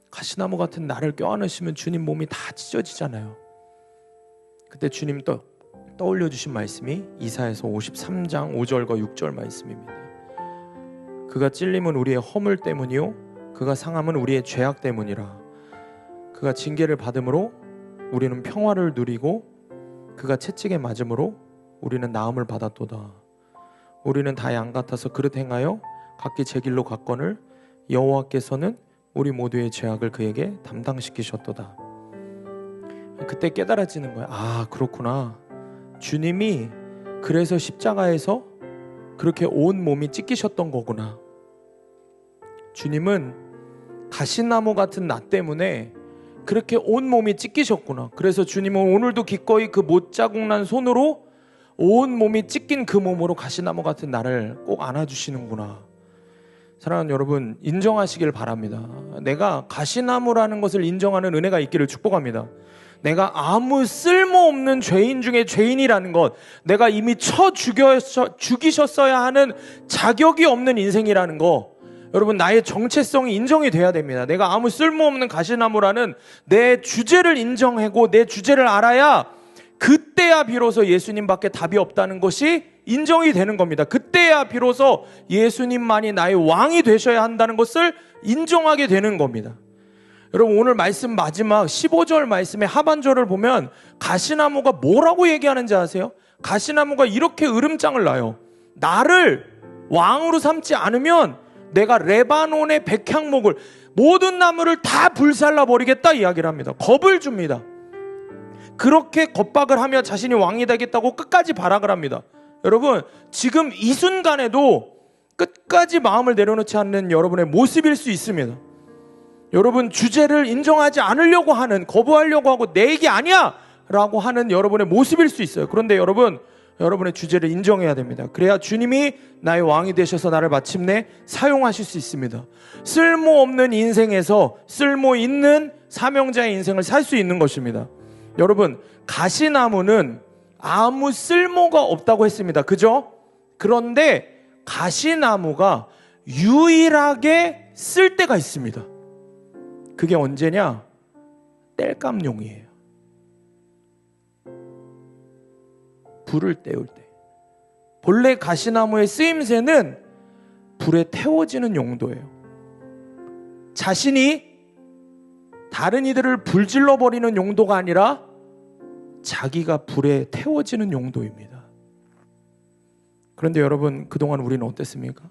가시나무 같은 나를 껴안으시면 주님 몸이 다 찢어지잖아요. 그때 주님 떠올려 주신 말씀이 이사야서 53장 5절과 6절 말씀입니다. 그가 찔림은 우리의 허물 때문이요 그가 상함은 우리의 죄악 때문이라. 그가 징계를 받음으로 우리는 평화를 누리고 그가 채찍에 맞음으로 우리는 나음을 받았도다. 우리는 다 양 같아서 그릇 행하여 각기 제 길로 갔거늘 여호와께서는 우리 모두의 죄악을 그에게 담당시키셨도다. 그때 깨달아지는 거야. 아, 그렇구나. 주님이 그래서 십자가에서 그렇게 온 몸이 찢기셨던 거구나. 주님은 가시나무 같은 나 때문에 그렇게 온 몸이 찢기셨구나. 그래서 주님은 오늘도 기꺼이 그 못자국 난 손으로 온 몸이 찢긴 그 몸으로 가시나무 같은 나를 꼭 안아주시는구나. 사랑하는 여러분, 인정하시길 바랍니다. 내가 가시나무라는 것을 인정하는 은혜가 있기를 축복합니다. 내가 아무 쓸모없는 죄인 중에 죄인이라는 것, 내가 이미 죽이셨어야 하는 자격이 없는 인생이라는 거, 여러분 나의 정체성이 인정이 돼야 됩니다. 내가 아무 쓸모없는 가시나무라는 내 주제를 인정하고 내 주제를 알아야 그때야 비로소 예수님밖에 답이 없다는 것이 인정이 되는 겁니다. 그때야 비로소 예수님만이 나의 왕이 되셔야 한다는 것을 인정하게 되는 겁니다. 여러분 오늘 말씀 마지막 15절 말씀의 하반절을 보면 가시나무가 뭐라고 얘기하는지 아세요? 가시나무가 이렇게 으름장을 놔요. 나를 왕으로 삼지 않으면 내가 레바논의 백향목을 모든 나무를 다 불살라 버리겠다 이야기를 합니다. 겁을 줍니다. 그렇게 겁박을 하며 자신이 왕이 되겠다고 끝까지 발악을 합니다. 여러분 지금 이 순간에도 끝까지 마음을 내려놓지 않는 여러분의 모습일 수 있습니다. 여러분 주제를 인정하지 않으려고 하는, 거부하려고 하고 내 얘기 아니야 라고 하는 여러분의 모습일 수 있어요. 그런데 여러분의 주제를 인정해야 됩니다. 그래야 주님이 나의 왕이 되셔서 나를 마침내 사용하실 수 있습니다. 쓸모없는 인생에서 쓸모있는 사명자의 인생을 살 수 있는 것입니다. 여러분 가시나무는 아무 쓸모가 없다고 했습니다. 그죠? 그런데 가시나무가 유일하게 쓸 때가 있습니다. 그게 언제냐? 땔감용이에요. 불을 때울 때. 본래 가시나무의 쓰임새는 불에 태워지는 용도예요. 자신이 다른 이들을 불질러 버리는 용도가 아니라 자기가 불에 태워지는 용도입니다. 그런데 여러분 그동안 우리는 어땠습니까?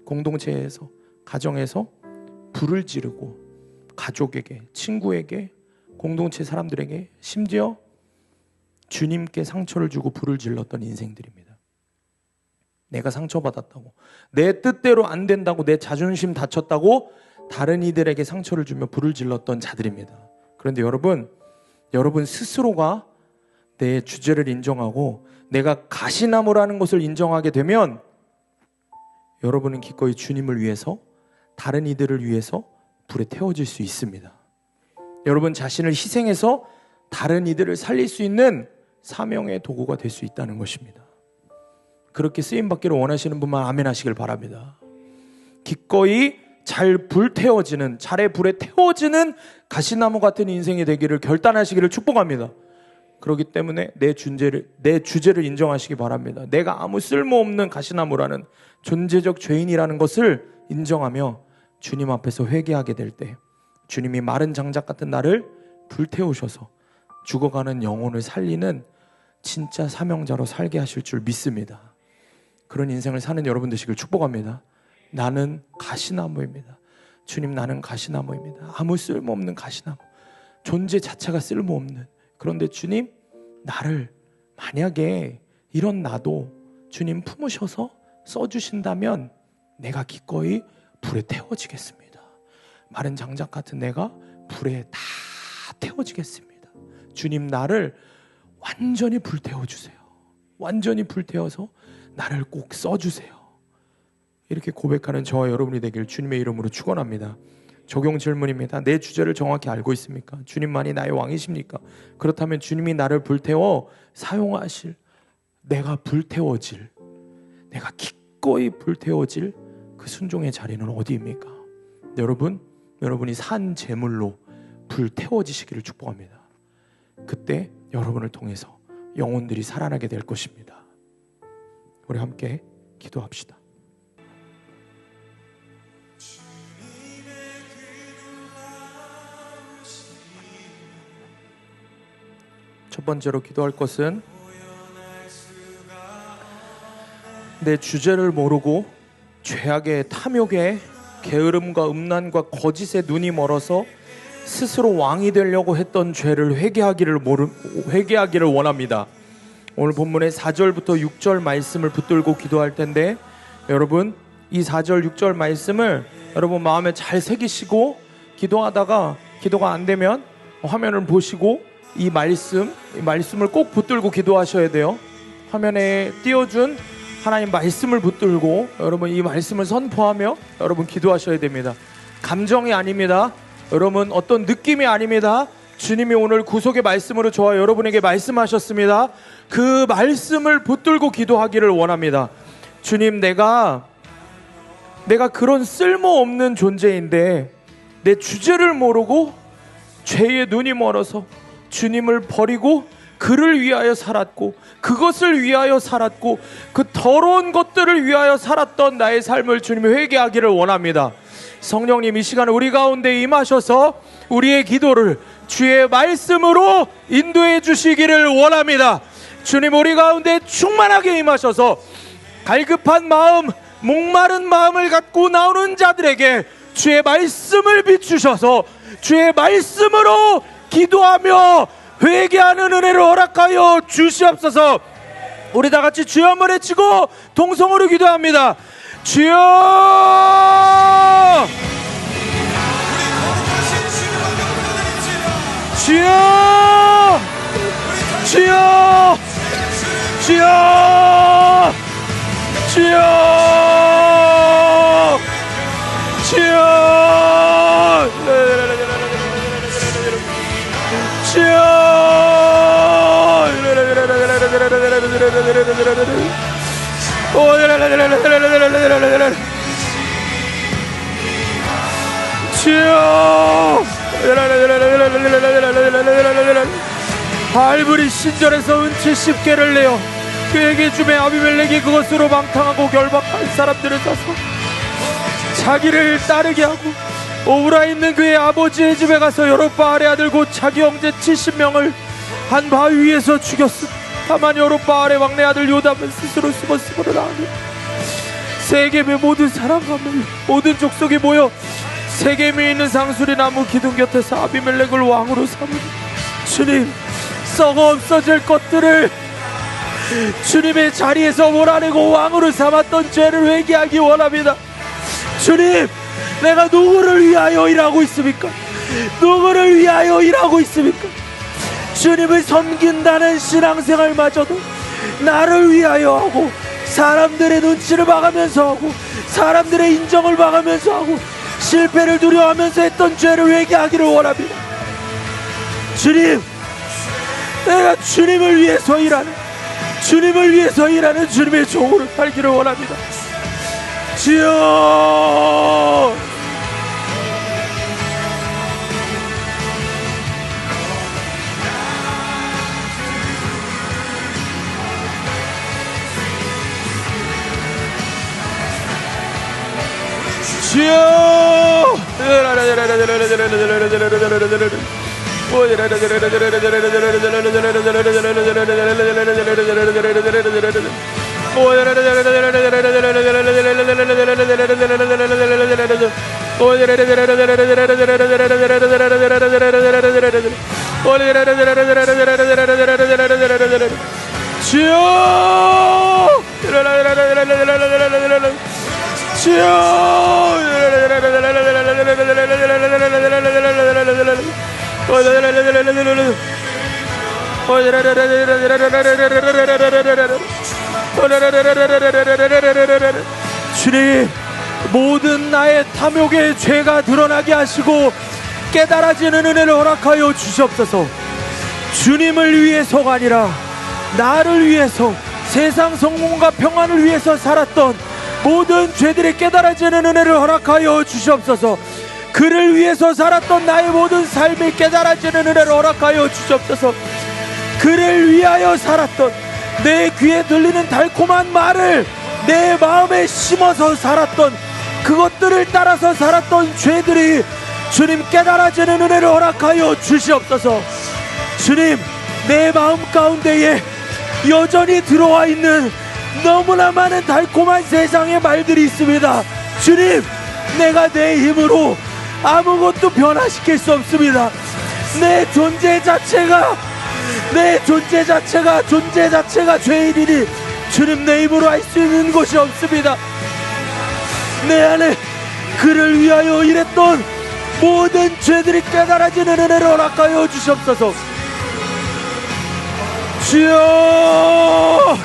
공동체에서, 가정에서 불을 지르고 가족에게, 친구에게, 공동체 사람들에게, 심지어 주님께 상처를 주고 불을 질렀던 인생들입니다. 내가 상처받았다고, 내 뜻대로 안 된다고, 내 자존심 다쳤다고 다른 이들에게 상처를 주며 불을 질렀던 자들입니다. 그런데 여러분 스스로가 내 주제를 인정하고 내가 가시나무라는 것을 인정하게 되면 여러분은 기꺼이 주님을 위해서, 다른 이들을 위해서 불에 태워질 수 있습니다. 여러분 자신을 희생해서 다른 이들을 살릴 수 있는 사명의 도구가 될 수 있다는 것입니다. 그렇게 쓰임받기를 원하시는 분만 아멘 하시길 바랍니다. 기꺼이 잘 불태워지는, 잘의 불에 태워지는 가시나무 같은 인생이 되기를 결단하시기를 축복합니다. 그렇기 때문에 내 주제를 인정하시기 바랍니다. 내가 아무 쓸모없는 가시나무라는, 존재적 죄인이라는 것을 인정하며 주님 앞에서 회개하게 될 때 주님이 마른 장작 같은 나를 불태우셔서 죽어가는 영혼을 살리는 진짜 사명자로 살게 하실 줄 믿습니다. 그런 인생을 사는 여러분 되시길 축복합니다. 나는 가시나무입니다. 주님, 나는 가시나무입니다. 아무 쓸모없는 가시나무, 존재 자체가 쓸모없는. 그런데 주님, 나를 만약에 이런 나도 주님 품으셔서 써주신다면 내가 기꺼이 불에 태워지겠습니다. 마른 장작 같은 내가 불에 다 태워지겠습니다. 주님, 나를 완전히 불태워주세요. 완전히 불태워서 나를 꼭 써주세요. 이렇게 고백하는 저와 여러분이 되길 주님의 이름으로 축원합니다. 적용 질문입니다. 내 주제를 정확히 알고 있습니까? 주님만이 나의 왕이십니까? 그렇다면 주님이 나를 불태워 사용하실, 내가 불태워질, 내가 기꺼이 불태워질 그 순종의 자리는 어디입니까? 여러분이 산 제물로 불태워지시기를 축복합니다. 그때 여러분을 통해서 영혼들이 살아나게 될 것입니다. 우리 함께 기도합시다. 첫 번째로 기도할 것은 내 주제를 모르고 죄악의 탐욕에 게으름과 음란과 거짓에 눈이 멀어서 스스로 왕이 되려고 했던 죄를 회개하기를 원합니다. 오늘 본문의 4절부터 6절 말씀을 붙들고 기도할 텐데, 여러분 이 4절 6절 말씀을 여러분 마음에 잘 새기시고, 기도하다가 기도가 안 되면 화면을 보시고 이 말씀을 꼭 붙들고 기도하셔야 돼요. 화면에 띄워준 하나님 말씀을 붙들고 여러분 이 말씀을 선포하며 여러분 기도하셔야 됩니다. 감정이 아닙니다. 여러분 어떤 느낌이 아닙니다. 주님이 오늘 구속의 말씀으로 저와 여러분에게 말씀하셨습니다. 그 말씀을 붙들고 기도하기를 원합니다. 주님, 내가 그런 쓸모없는 존재인데 내 주제를 모르고 죄에 눈이 멀어서 주님을 버리고 그를 위하여 살았고 그것을 위하여 살았고 그 더러운 것들을 위하여 살았던 나의 삶을 주님이 회개하기를 원합니다. 성령님, 이 시간에 우리 가운데 임하셔서 우리의 기도를 주의 말씀으로 인도해 주시기를 원합니다. 주님, 우리 가운데 충만하게 임하셔서 갈급한 마음, 목마른 마음을 갖고 나오는 자들에게 주의 말씀을 비추셔서 주의 말씀으로 기도하며 회개하는 은혜를 허락하여 주시옵소서. 우리 다 같이 주여 한번 외치고 동성으로 기도합니다. 주여! 주여! 주여! 주여! 주여! 주여! 주여! 주여! 발불이 신전에서 은치 10개를 내어 그에게 주매 아비멜렉이 그것으로 방탕하고 결박한 사람들을 따서 자기를 따르게 하고 오브라 있는 그의 아버지의 집에 가서 여롯바알의 아들 곧 자기 형제 70명을 한 바위 위에서 죽였음. 다만 여롯바알의 막내 아들 요담은 스스로 숨었음으로 나오니 세겜의 모든 사람과 모든 족속이 모여 세겜에 있는 상수리 나무 기둥 곁에서 아비멜렉을 왕으로 삼으니 주님, 썩어 없어질 것들을 주님의 자리에서 몰아내고 왕으로 삼았던 죄를 회개하기 원합니다. 주님, 내가 누구를 위하여 일하고 있습니까? 누구를 위하여 일하고 있습니까? 주님을 섬긴다는 신앙생활마저도 나를 위하여 하고 사람들의 눈치를 봐가면서 하고 사람들의 인정을 봐가면서 하고 실패를 두려워하면서 했던 죄를 회개하기를 원합니다. 주님, 내가 주님을 위해서 일하는 주님의 종으로 살기를 원합니다. 주여! 주여! 주님, 모든 나의 탐욕의 죄가 드러나게 하시고 깨달아지는 은혜를 허락하여 주시옵소서. 주님을 위해서가 아니라 나를 위해서, 세상 성공과 평안을 위해서 살았던 모든 죄들이 깨달아지는 은혜를 허락하여 주시옵소서. 그를 위해서 살았던 나의 모든 삶이 깨달아지는 은혜를 허락하여 주시옵소서. 그를 위하여 살았던 내 귀에 들리는 달콤한 말을 내 마음에 심어서 살았던 그것들을 따라서 살았던 죄들이 주님 깨달아지는 은혜를 허락하여 주시옵소서. 주님, 내 마음 가운데에 여전히 들어와 있는 너무나 많은 달콤한 세상의 말들이 있습니다. 주님, 내가 내 힘으로 아무것도 변화시킬 수 없습니다. 내 존재 자체가 죄인이니 주님, 내 힘으로 할 수 있는 것이 없습니다. 내 안에 그를 위하여 일했던 모든 죄들이 깨달아지는 은혜를 허락하여 주시옵소서. 주여,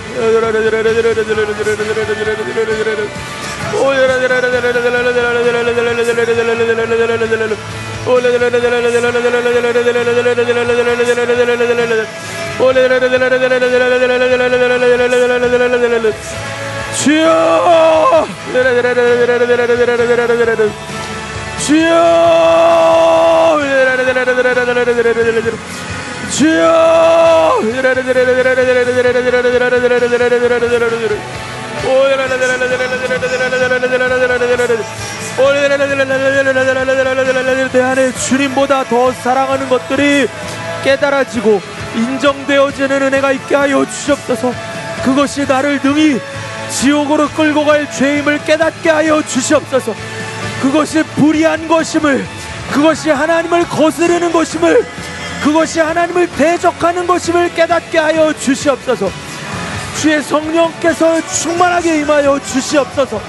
내 안에 주님보다 더 사랑하는 것들이 깨달아지고 인정되어지는 은혜가 있게 하여 주시옵소서. 그것이 나를 능히 지옥으로 끌고 갈 죄임을 깨닫게 하여 주시옵소서. 그것이 불의한 것임을, 그것이 하나님을 거스르는 것임을, 그것이 하나님을 대적하는 것임을 깨닫게 하여 주시옵소서. 주의 성령께서 충만하게 임하여 주시옵소서.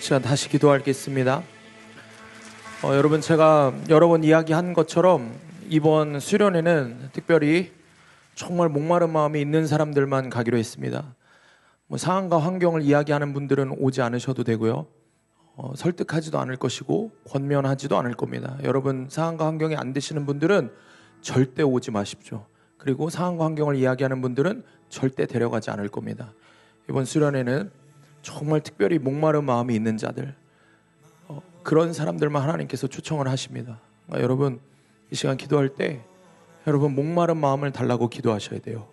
시간 다시 기도하겠습니다. 여러분, 제가 여러 번 이야기한 것처럼 이번 수련회는 특별히 정말 목마른 마음이 있는 사람들만 가기로 했습니다. 상황과 환경을 이야기하는 분들은 오지 않으셔도 되고요. 설득하지도 않을 것이고 권면하지도 않을 겁니다. 여러분, 상황과 환경이 안 되시는 분들은 절대 오지 마십시오. 그리고 상황과 환경을 이야기하는 분들은 절대 데려가지 않을 겁니다. 이번 수련회는 정말 특별히 목마른 마음이 있는 자들, 그런 사람들만 하나님께서 초청을 하십니다. 여러분, 이 시간 기도할 때 여러분 목마른 마음을 달라고 기도하셔야 돼요.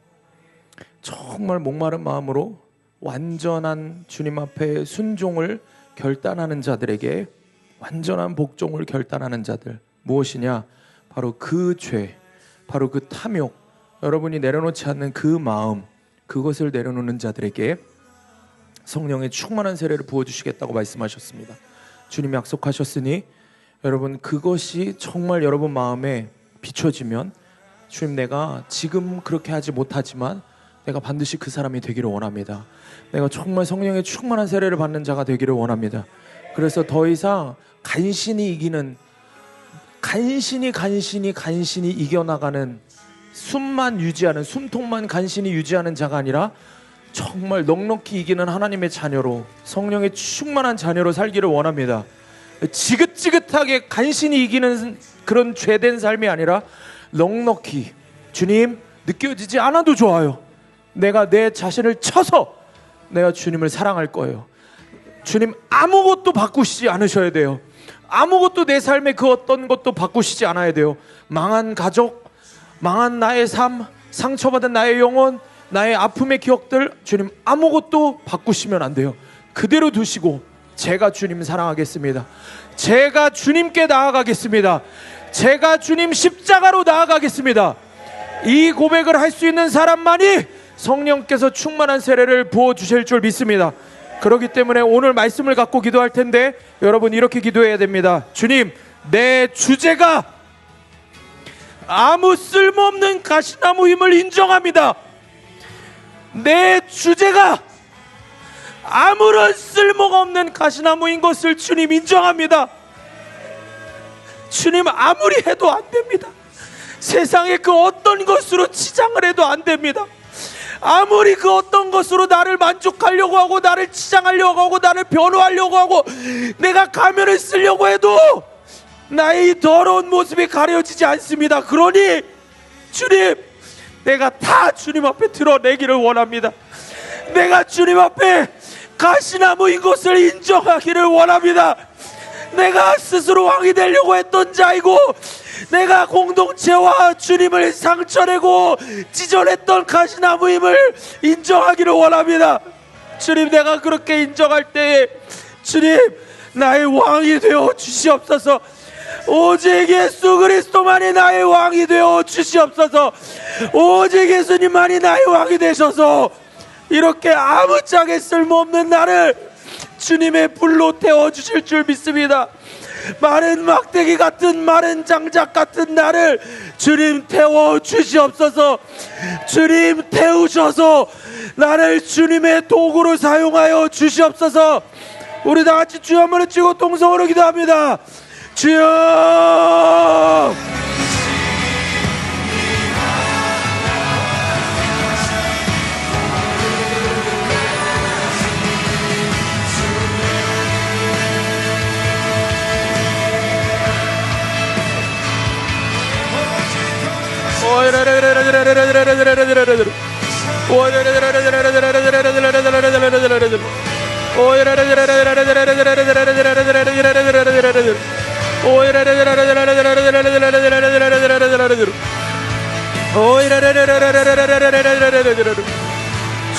정말 목마른 마음으로 완전한 주님 앞에 순종을 결단하는 자들에게 완전한 복종을 결단하는 자들, 무엇이냐? 바로 그 죄, 바로 그 탐욕, 여러분이 내려놓지 않는 그 마음, 그것을 내려놓는 자들에게 성령의 충만한 세례를 부어주시겠다고 말씀하셨습니다. 주님이 약속하셨으니 여러분, 그것이 정말 여러분 마음에 비춰지면 주님, 내가 지금 그렇게 하지 못하지만 내가 반드시 그 사람이 되기를 원합니다. 내가 정말 성령의 충만한 세례를 받는 자가 되기를 원합니다. 그래서 더 이상 간신히 이겨나가는 숨만 유지하는, 숨통만 간신히 유지하는 자가 아니라 정말 넉넉히 이기는 하나님의 자녀로, 성령의 충만한 자녀로 살기를 원합니다. 지긋지긋하게 간신히 이기는 그런 죄된 삶이 아니라 넉넉히, 주님 느껴지지 않아도 좋아요. 내가 내 자신을 쳐서 내가 주님을 사랑할 거예요. 주님 아무것도 바꾸시지 않으셔야 돼요. 아무것도 내 삶의 그 어떤 것도 바꾸시지 않아야 돼요. 망한 가족, 망한 나의 삶, 상처받은 나의 영혼, 나의 아픔의 기억들, 주님 아무것도 바꾸시면 안 돼요. 그대로 두시고 제가 주님 사랑하겠습니다. 제가 주님께 나아가겠습니다. 제가 주님 십자가로 나아가겠습니다. 이 고백을 할 수 있는 사람만이 성령께서 충만한 세례를 부어주실 줄 믿습니다. 그렇기 때문에 오늘 말씀을 갖고 기도할 텐데 여러분 이렇게 기도해야 됩니다. 주님, 내 주제가 아무 쓸모없는 가시나무임을 인정합니다. 내 주제가 아무런 쓸모가 없는 가시나무인 것을 주님 인정합니다. 주님, 아무리 해도 안 됩니다. 세상의 그 어떤 것으로 치장을 해도 안 됩니다. 아무리 그 어떤 것으로 나를 만족하려고 하고 나를 치장하려고 하고 나를 변호하려고 하고 내가 가면을 쓰려고 해도 나의 이 더러운 모습이 가려지지 않습니다. 그러니 주님, 내가 다 주님 앞에 드러내기를 원합니다. 내가 주님 앞에 가시나무인 것을 인정하기를 원합니다. 내가 스스로 왕이 되려고 했던 자이고 내가 공동체와 주님을 상처내고 찢어냈던 가시나무임을 인정하기를 원합니다. 주님, 내가 그렇게 인정할 때에 주님, 나의 왕이 되어 주시옵소서. 오직 예수 그리스도만이 나의 왕이 되어 주시옵소서. 오직 예수님만이 나의 왕이 되셔서 이렇게 아무짝에 쓸모없는 나를 주님의 불로 태워주실 줄 믿습니다. 마른 막대기 같은, 마른 장작 같은 나를 주님 태워주시옵소서. 주님 태우셔서 나를 주님의 도구로 사용하여 주시옵소서. 우리 다같이 주여 한번 외치고 동성으로 기도합니다. 주여,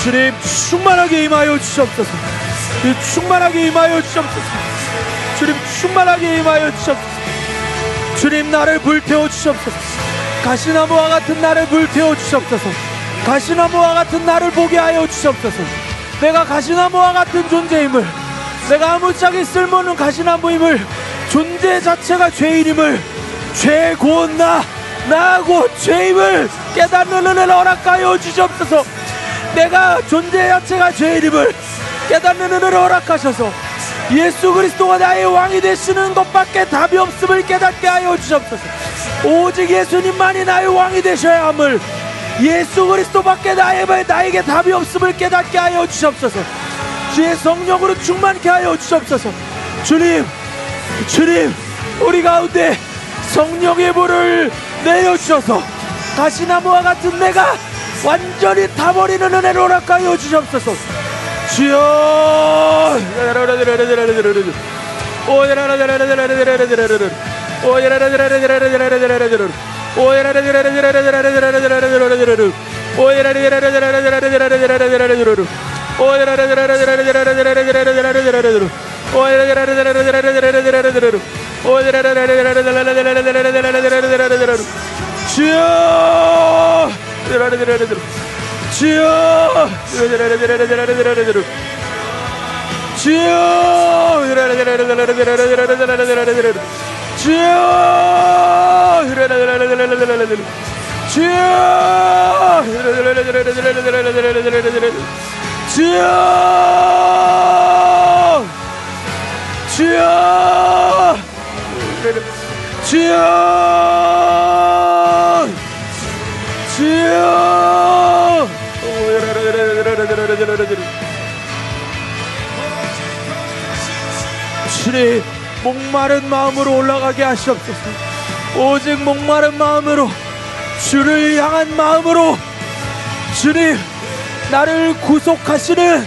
주님 충만하게 임하여 주시옵소서. 충만하게 임하여 주시옵소서. 주님 충만하게 임하여 주시옵소서. 주님 나를 불태워 주시옵소서. 가시나무와 같은 나를 불태워 주시옵소서. 가시나무와 같은 나를 보게 하여 주시옵소서. 내가 가시나무와 같은 존재임을, 내가 아무짝에 쓸모없는 가시나무임을, 존재 자체가 죄인임을, 죄 곧 나하고 죄임을 깨닫는 은혜를 허락하여 주시옵소서. 내가 존재 자체가 죄인임을 깨닫는 은혜를 허락하셔서 예수 그리스도가 나의 왕이 되시는 것밖에 답이 없음을 깨닫게 하여 주시옵소서. 오직 예수님만이 나의 왕이 되셔야 함을, 예수 그리스도밖에 나에게 답이 없음을 깨닫게 하여 주시옵소서. 주의 성령으로 충만케 하여 주시옵소서. 주님, 우리 가운데 성령의 불을 내려주셔서 가시나무와 같은 내가 완전히 타버리는 은혜를 허락하여 주시옵소서. 주여, 주님, 목마른 마음으로 올라가게 하시옵소서. 오직 목마른 마음으로, 주를 향한 마음으로, 주님 나를 구속하시는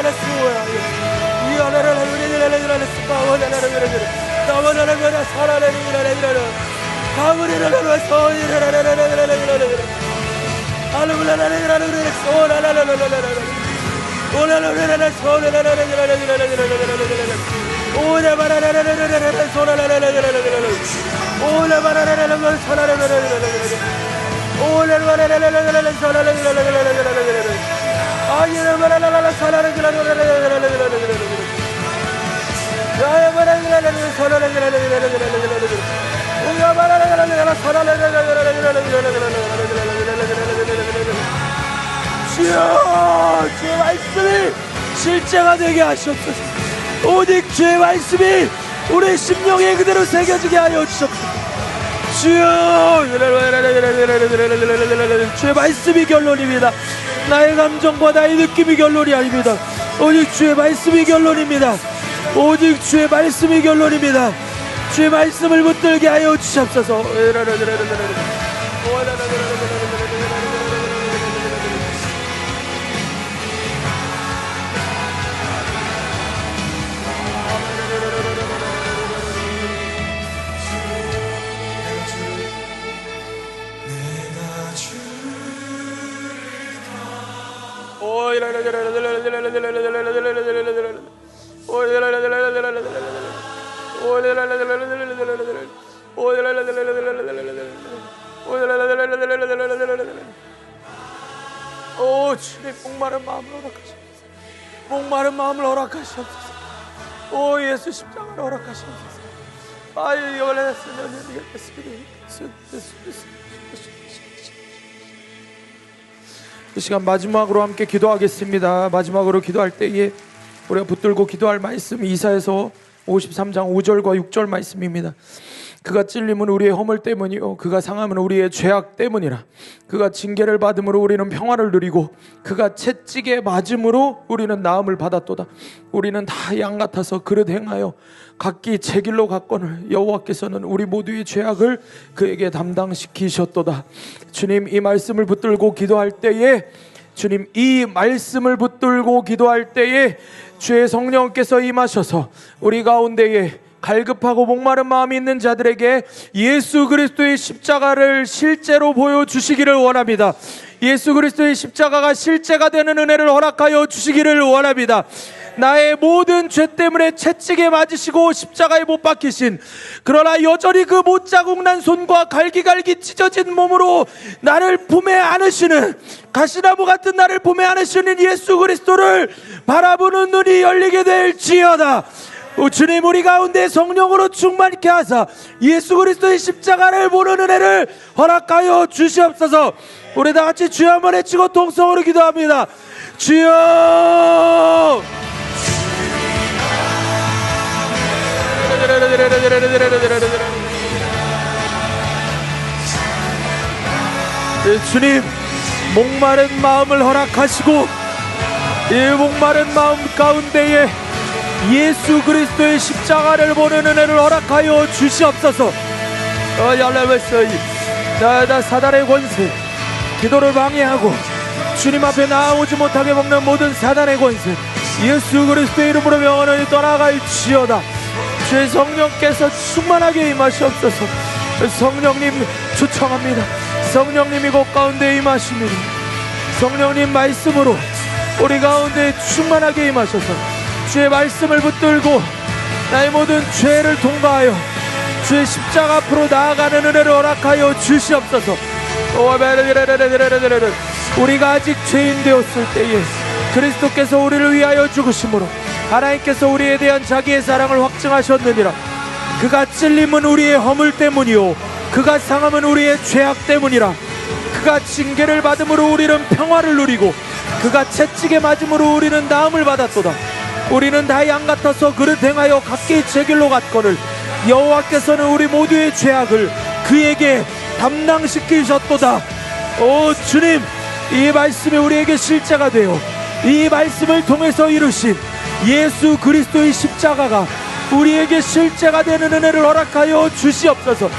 주여, 주의 말씀이 실제가 되게 하시옵소서. 오직 주의 말씀이 우리 심령에 그대로 새겨지게 하여 주옵소서. 주여, 주의 말씀이 결론입니다. 나의 감정과 나의 느낌이 결론이 아닙니다. 오직 주의 말씀이 결론입니다. 오직 주의 말씀이 결론입니다. 주의 말씀을 붙들게 하여 주옵소서. 오, 주님 목마른 마음을 허락하시옵소서. 목마른 마음을 허락하시옵소서. 오, 예수 십자가를 허락하시옵소서. 이 시간 마지막으로 함께 기도하겠습니다. 마지막으로 기도할 때에 우리가 붙들고 기도할 말씀이 이사야서 53장 5절과 6절 말씀입니다. 그가 찔림은 우리의 허물 때문이요 그가 상함은 우리의 죄악 때문이라. 그가 징계를 받음으로 우리는 평화를 누리고 그가 채찍에 맞음으로 우리는 나음을 받았도다. 우리는 다 양 같아서 그릇 행하여 각기 제 길로 갔거늘 여호와께서는 우리 모두의 죄악을 그에게 담당시키셨도다. 주님, 이 말씀을 붙들고 기도할 때에, 주님, 이 말씀을 붙들고 기도할 때에 주의 성령께서 임하셔서 우리 가운데에 갈급하고 목마른 마음이 있는 자들에게 예수 그리스도의 십자가를 실제로 보여주시기를 원합니다. 예수 그리스도의 십자가가 실제가 되는 은혜를 허락하여 주시기를 원합니다. 나의 모든 죄 때문에 채찍에 맞으시고 십자가에 못 박히신, 그러나 여전히 그 못자국 난 손과 갈기갈기 찢어진 몸으로 나를 품에 안으시는, 가시나무 같은 나를 품에 안으시는 예수 그리스도를 바라보는 눈이 열리게 될지어다. 주님, 우리 가운데 성령으로 충만케 하사 예수 그리스도의 십자가를 보는 은혜를 허락하여 주시옵소서. 우리 다 같이 주여 한번 외치고 통성으로 기도합니다. 주여! 주님, 목마른 마음을 허락하시고 이 목마른 마음 가운데에 예수 그리스도의 십자가를 보는 은혜를 허락하여 주시옵소서. 사단의 권세, 기도를 방해하고 주님 앞에 나아오지 못하게 먹는 모든 사단의 권세, 예수 그리스도의 이름으로 명하노니 떠나갈지어다. 주의 성령께서 충만하게 임하시옵소서. 성령님 초청합니다. 성령님이 곳 가운데 임하십니다. 성령님 말씀으로 우리 가운데 충만하게 임하셔서 주의 말씀을 붙들고 나의 모든 죄를 통과하여 주의 십자가 앞으로 나아가는 은혜를 허락하여 주시옵소서. 우리가 아직 죄인 되었을 때에 그리스도께서 우리를 위하여 죽으심으로 하나님께서 우리에 대한 자기의 사랑을 확증하셨느니라. 그가 찔림은 우리의 허물 때문이요 그가 상함은 우리의 죄악 때문이라. 그가 징계를 받음으로 우리는 평화를 누리고 그가 채찍에 맞음으로 우리는 나음을 받았도다. 우리는 다 양 같아서 그릇 행하여 각기 제 길로 갔거늘 여호와께서는 우리 모두의 죄악을 그에게 담당시키셨도다. 오 주님, 이 말씀이 우리에게 실제가 되어 이 말씀을 통해서 이루신 예수 그리스도의 십자가가 우리에게 실제가 되는 은혜를 허락하여 주시옵소서.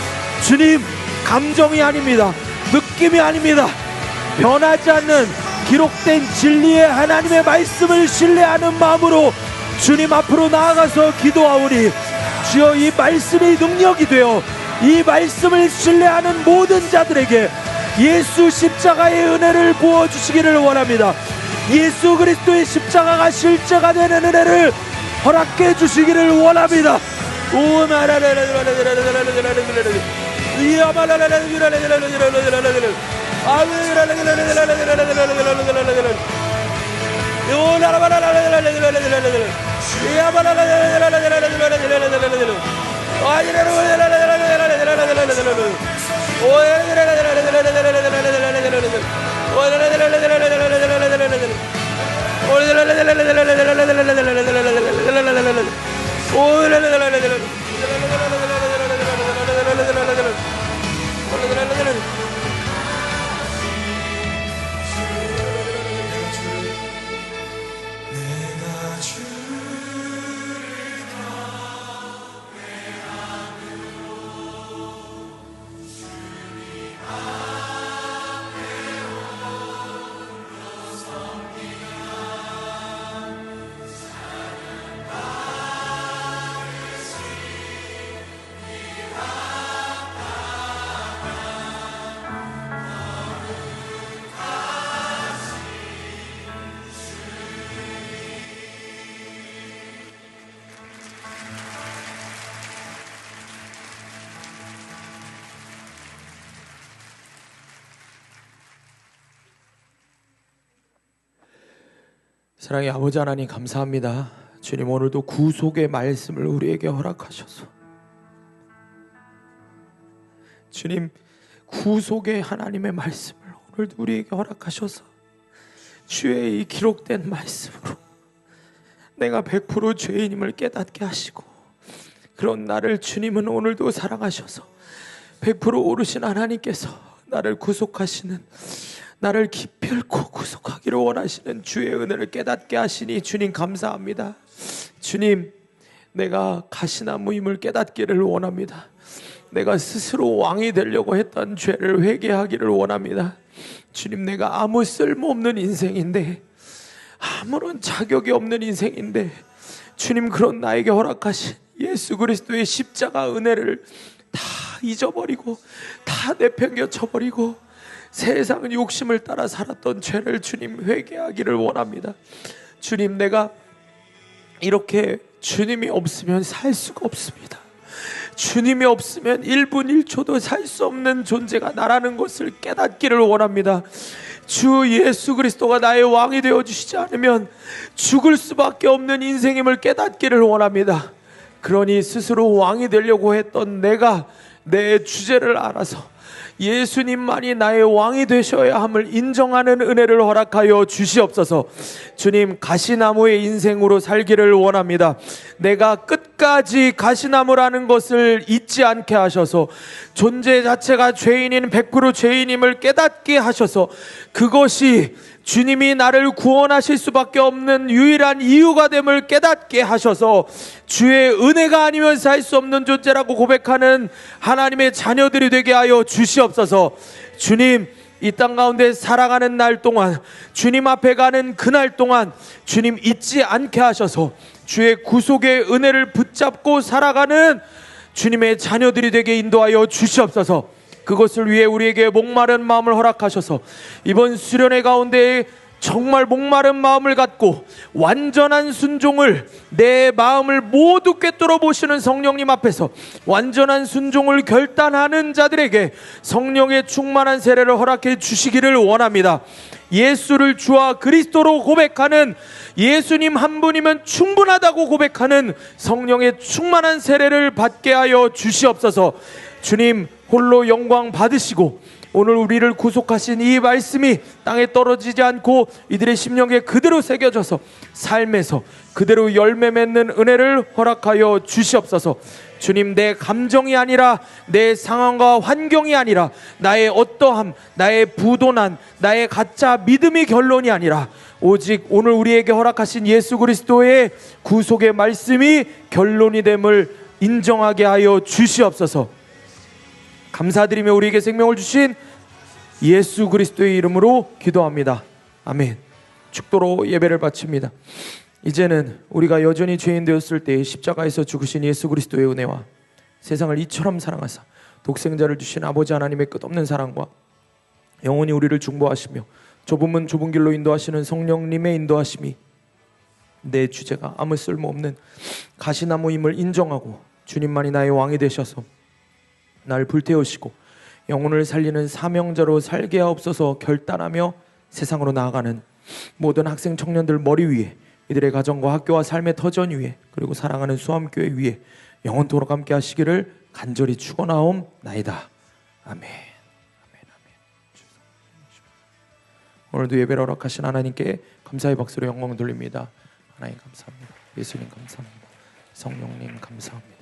주님, 감정이 아닙니다. 느낌이 아닙니다. 변하지 않는 기록된 진리의 하나님의 말씀을 신뢰하는 마음으로 주님 앞으로 나아가서 기도하오니 주여 이 말씀이 능력이 되어 이 말씀을 신뢰하는 모든 자들에게 예수 십자가의 은혜를 부어주시기를 원합니다. 예수 그리스도의 십자가가 실제가 되는 은혜를 허락해 주시기를 원합니다. 사랑의 아버지 하나님, 감사합니다. 주님, 오늘도 구속의 말씀을 우리에게 허락하셔서 주님, 구속의 하나님의 말씀을 오늘도 우리에게 허락하셔서 주의 이 기록된 말씀으로 내가 100% 죄인임을 깨닫게 하시고, 그런 나를 주님은 오늘도 사랑하셔서 100% 오르신 하나님께서 나를 구속하시는, 나를 기필코 구속하기를 원하시는 주의 은혜를 깨닫게 하시니 주님 감사합니다. 주님, 내가 가시나무임을 깨닫기를 원합니다. 내가 스스로 왕이 되려고 했던 죄를 회개하기를 원합니다. 주님, 내가 아무 쓸모없는 인생인데, 아무런 자격이 없는 인생인데, 주님, 그런 나에게 허락하신 예수 그리스도의 십자가 은혜를 다 잊어버리고 다 내팽겨쳐버리고 세상의 욕심을 따라 살았던 죄를 주님 회개하기를 원합니다. 주님, 내가 이렇게 주님이 없으면 살 수가 없습니다. 주님이 없으면 1분 1초도 살 수 없는 존재가 나라는 것을 깨닫기를 원합니다. 주 예수 그리스도가 나의 왕이 되어주시지 않으면 죽을 수밖에 없는 인생임을 깨닫기를 원합니다. 그러니 스스로 왕이 되려고 했던 내가 내 주제를 알아서 예수님만이 나의 왕이 되셔야 함을 인정하는 은혜를 허락하여 주시옵소서. 주님, 가시나무의 인생으로 살기를 원합니다. 내가 끝까지 가시나무라는 것을 잊지 않게 하셔서 존재 자체가 죄인인 100% 죄인임을 깨닫게 하셔서 그것이 주님이 나를 구원하실 수밖에 없는 유일한 이유가 됨을 깨닫게 하셔서 주의 은혜가 아니면 살 수 없는 존재라고 고백하는 하나님의 자녀들이 되게 하여 주시옵소서. 주님, 이 땅 가운데 살아가는 날 동안, 주님 앞에 가는 그날 동안 주님 잊지 않게 하셔서 주의 구속의 은혜를 붙잡고 살아가는 주님의 자녀들이 되게 인도하여 주시옵소서. 그것을 위해 우리에게 목마른 마음을 허락하셔서 이번 수련회 가운데 정말 목마른 마음을 갖고 완전한 순종을, 내 마음을 모두 꿰뚫어 보시는 성령님 앞에서 완전한 순종을 결단하는 자들에게 성령의 충만한 세례를 허락해 주시기를 원합니다. 예수를 주와 그리스도로 고백하는, 예수님 한 분이면 충분하다고 고백하는 성령의 충만한 세례를 받게 하여 주시옵소서. 주님 홀로 영광 받으시고, 오늘 우리를 구속하신 이 말씀이 땅에 떨어지지 않고 이들의 심령에 그대로 새겨져서 삶에서 그대로 열매 맺는 은혜를 허락하여 주시옵소서. 주님, 내 감정이 아니라, 내 상황과 환경이 아니라, 나의 어떠함, 나의 부도난, 나의 가짜 믿음이 결론이 아니라 오직 오늘 우리에게 허락하신 예수 그리스도의 구속의 말씀이 결론이 됨을 인정하게 하여 주시옵소서. 감사드리며 우리에게 생명을 주신 예수 그리스도의 이름으로 기도합니다. 아멘. 축도로 예배를 바칩니다. 이제는 우리가 여전히 죄인 되었을 때 십자가에서 죽으신 예수 그리스도의 은혜와 세상을 이처럼 사랑하사 독생자를 주신 아버지 하나님의 끝없는 사랑과 영원히 우리를 중보하시며 좁은 문 좁은 길로 인도하시는 성령님의 인도하심이 내 주제가 아무 쓸모없는 가시나무임을 인정하고 주님만이 나의 왕이 되셔서 날 불태우시고 영혼을 살리는 사명자로 살게 하옵소서 결단하며 세상으로 나아가는 모든 학생 청년들 머리 위에, 이들의 가정과 학교와 삶의 터전 위에, 그리고 사랑하는 수암교회 위에 영원토록 함께 하시기를 간절히 축원하옵나이다. 아멘. 오늘도 예배를 허락하신 하나님께 감사의 박수로 영광을 돌립니다. 하나님 감사합니다. 예수님 감사합니다. 성령님 감사합니다.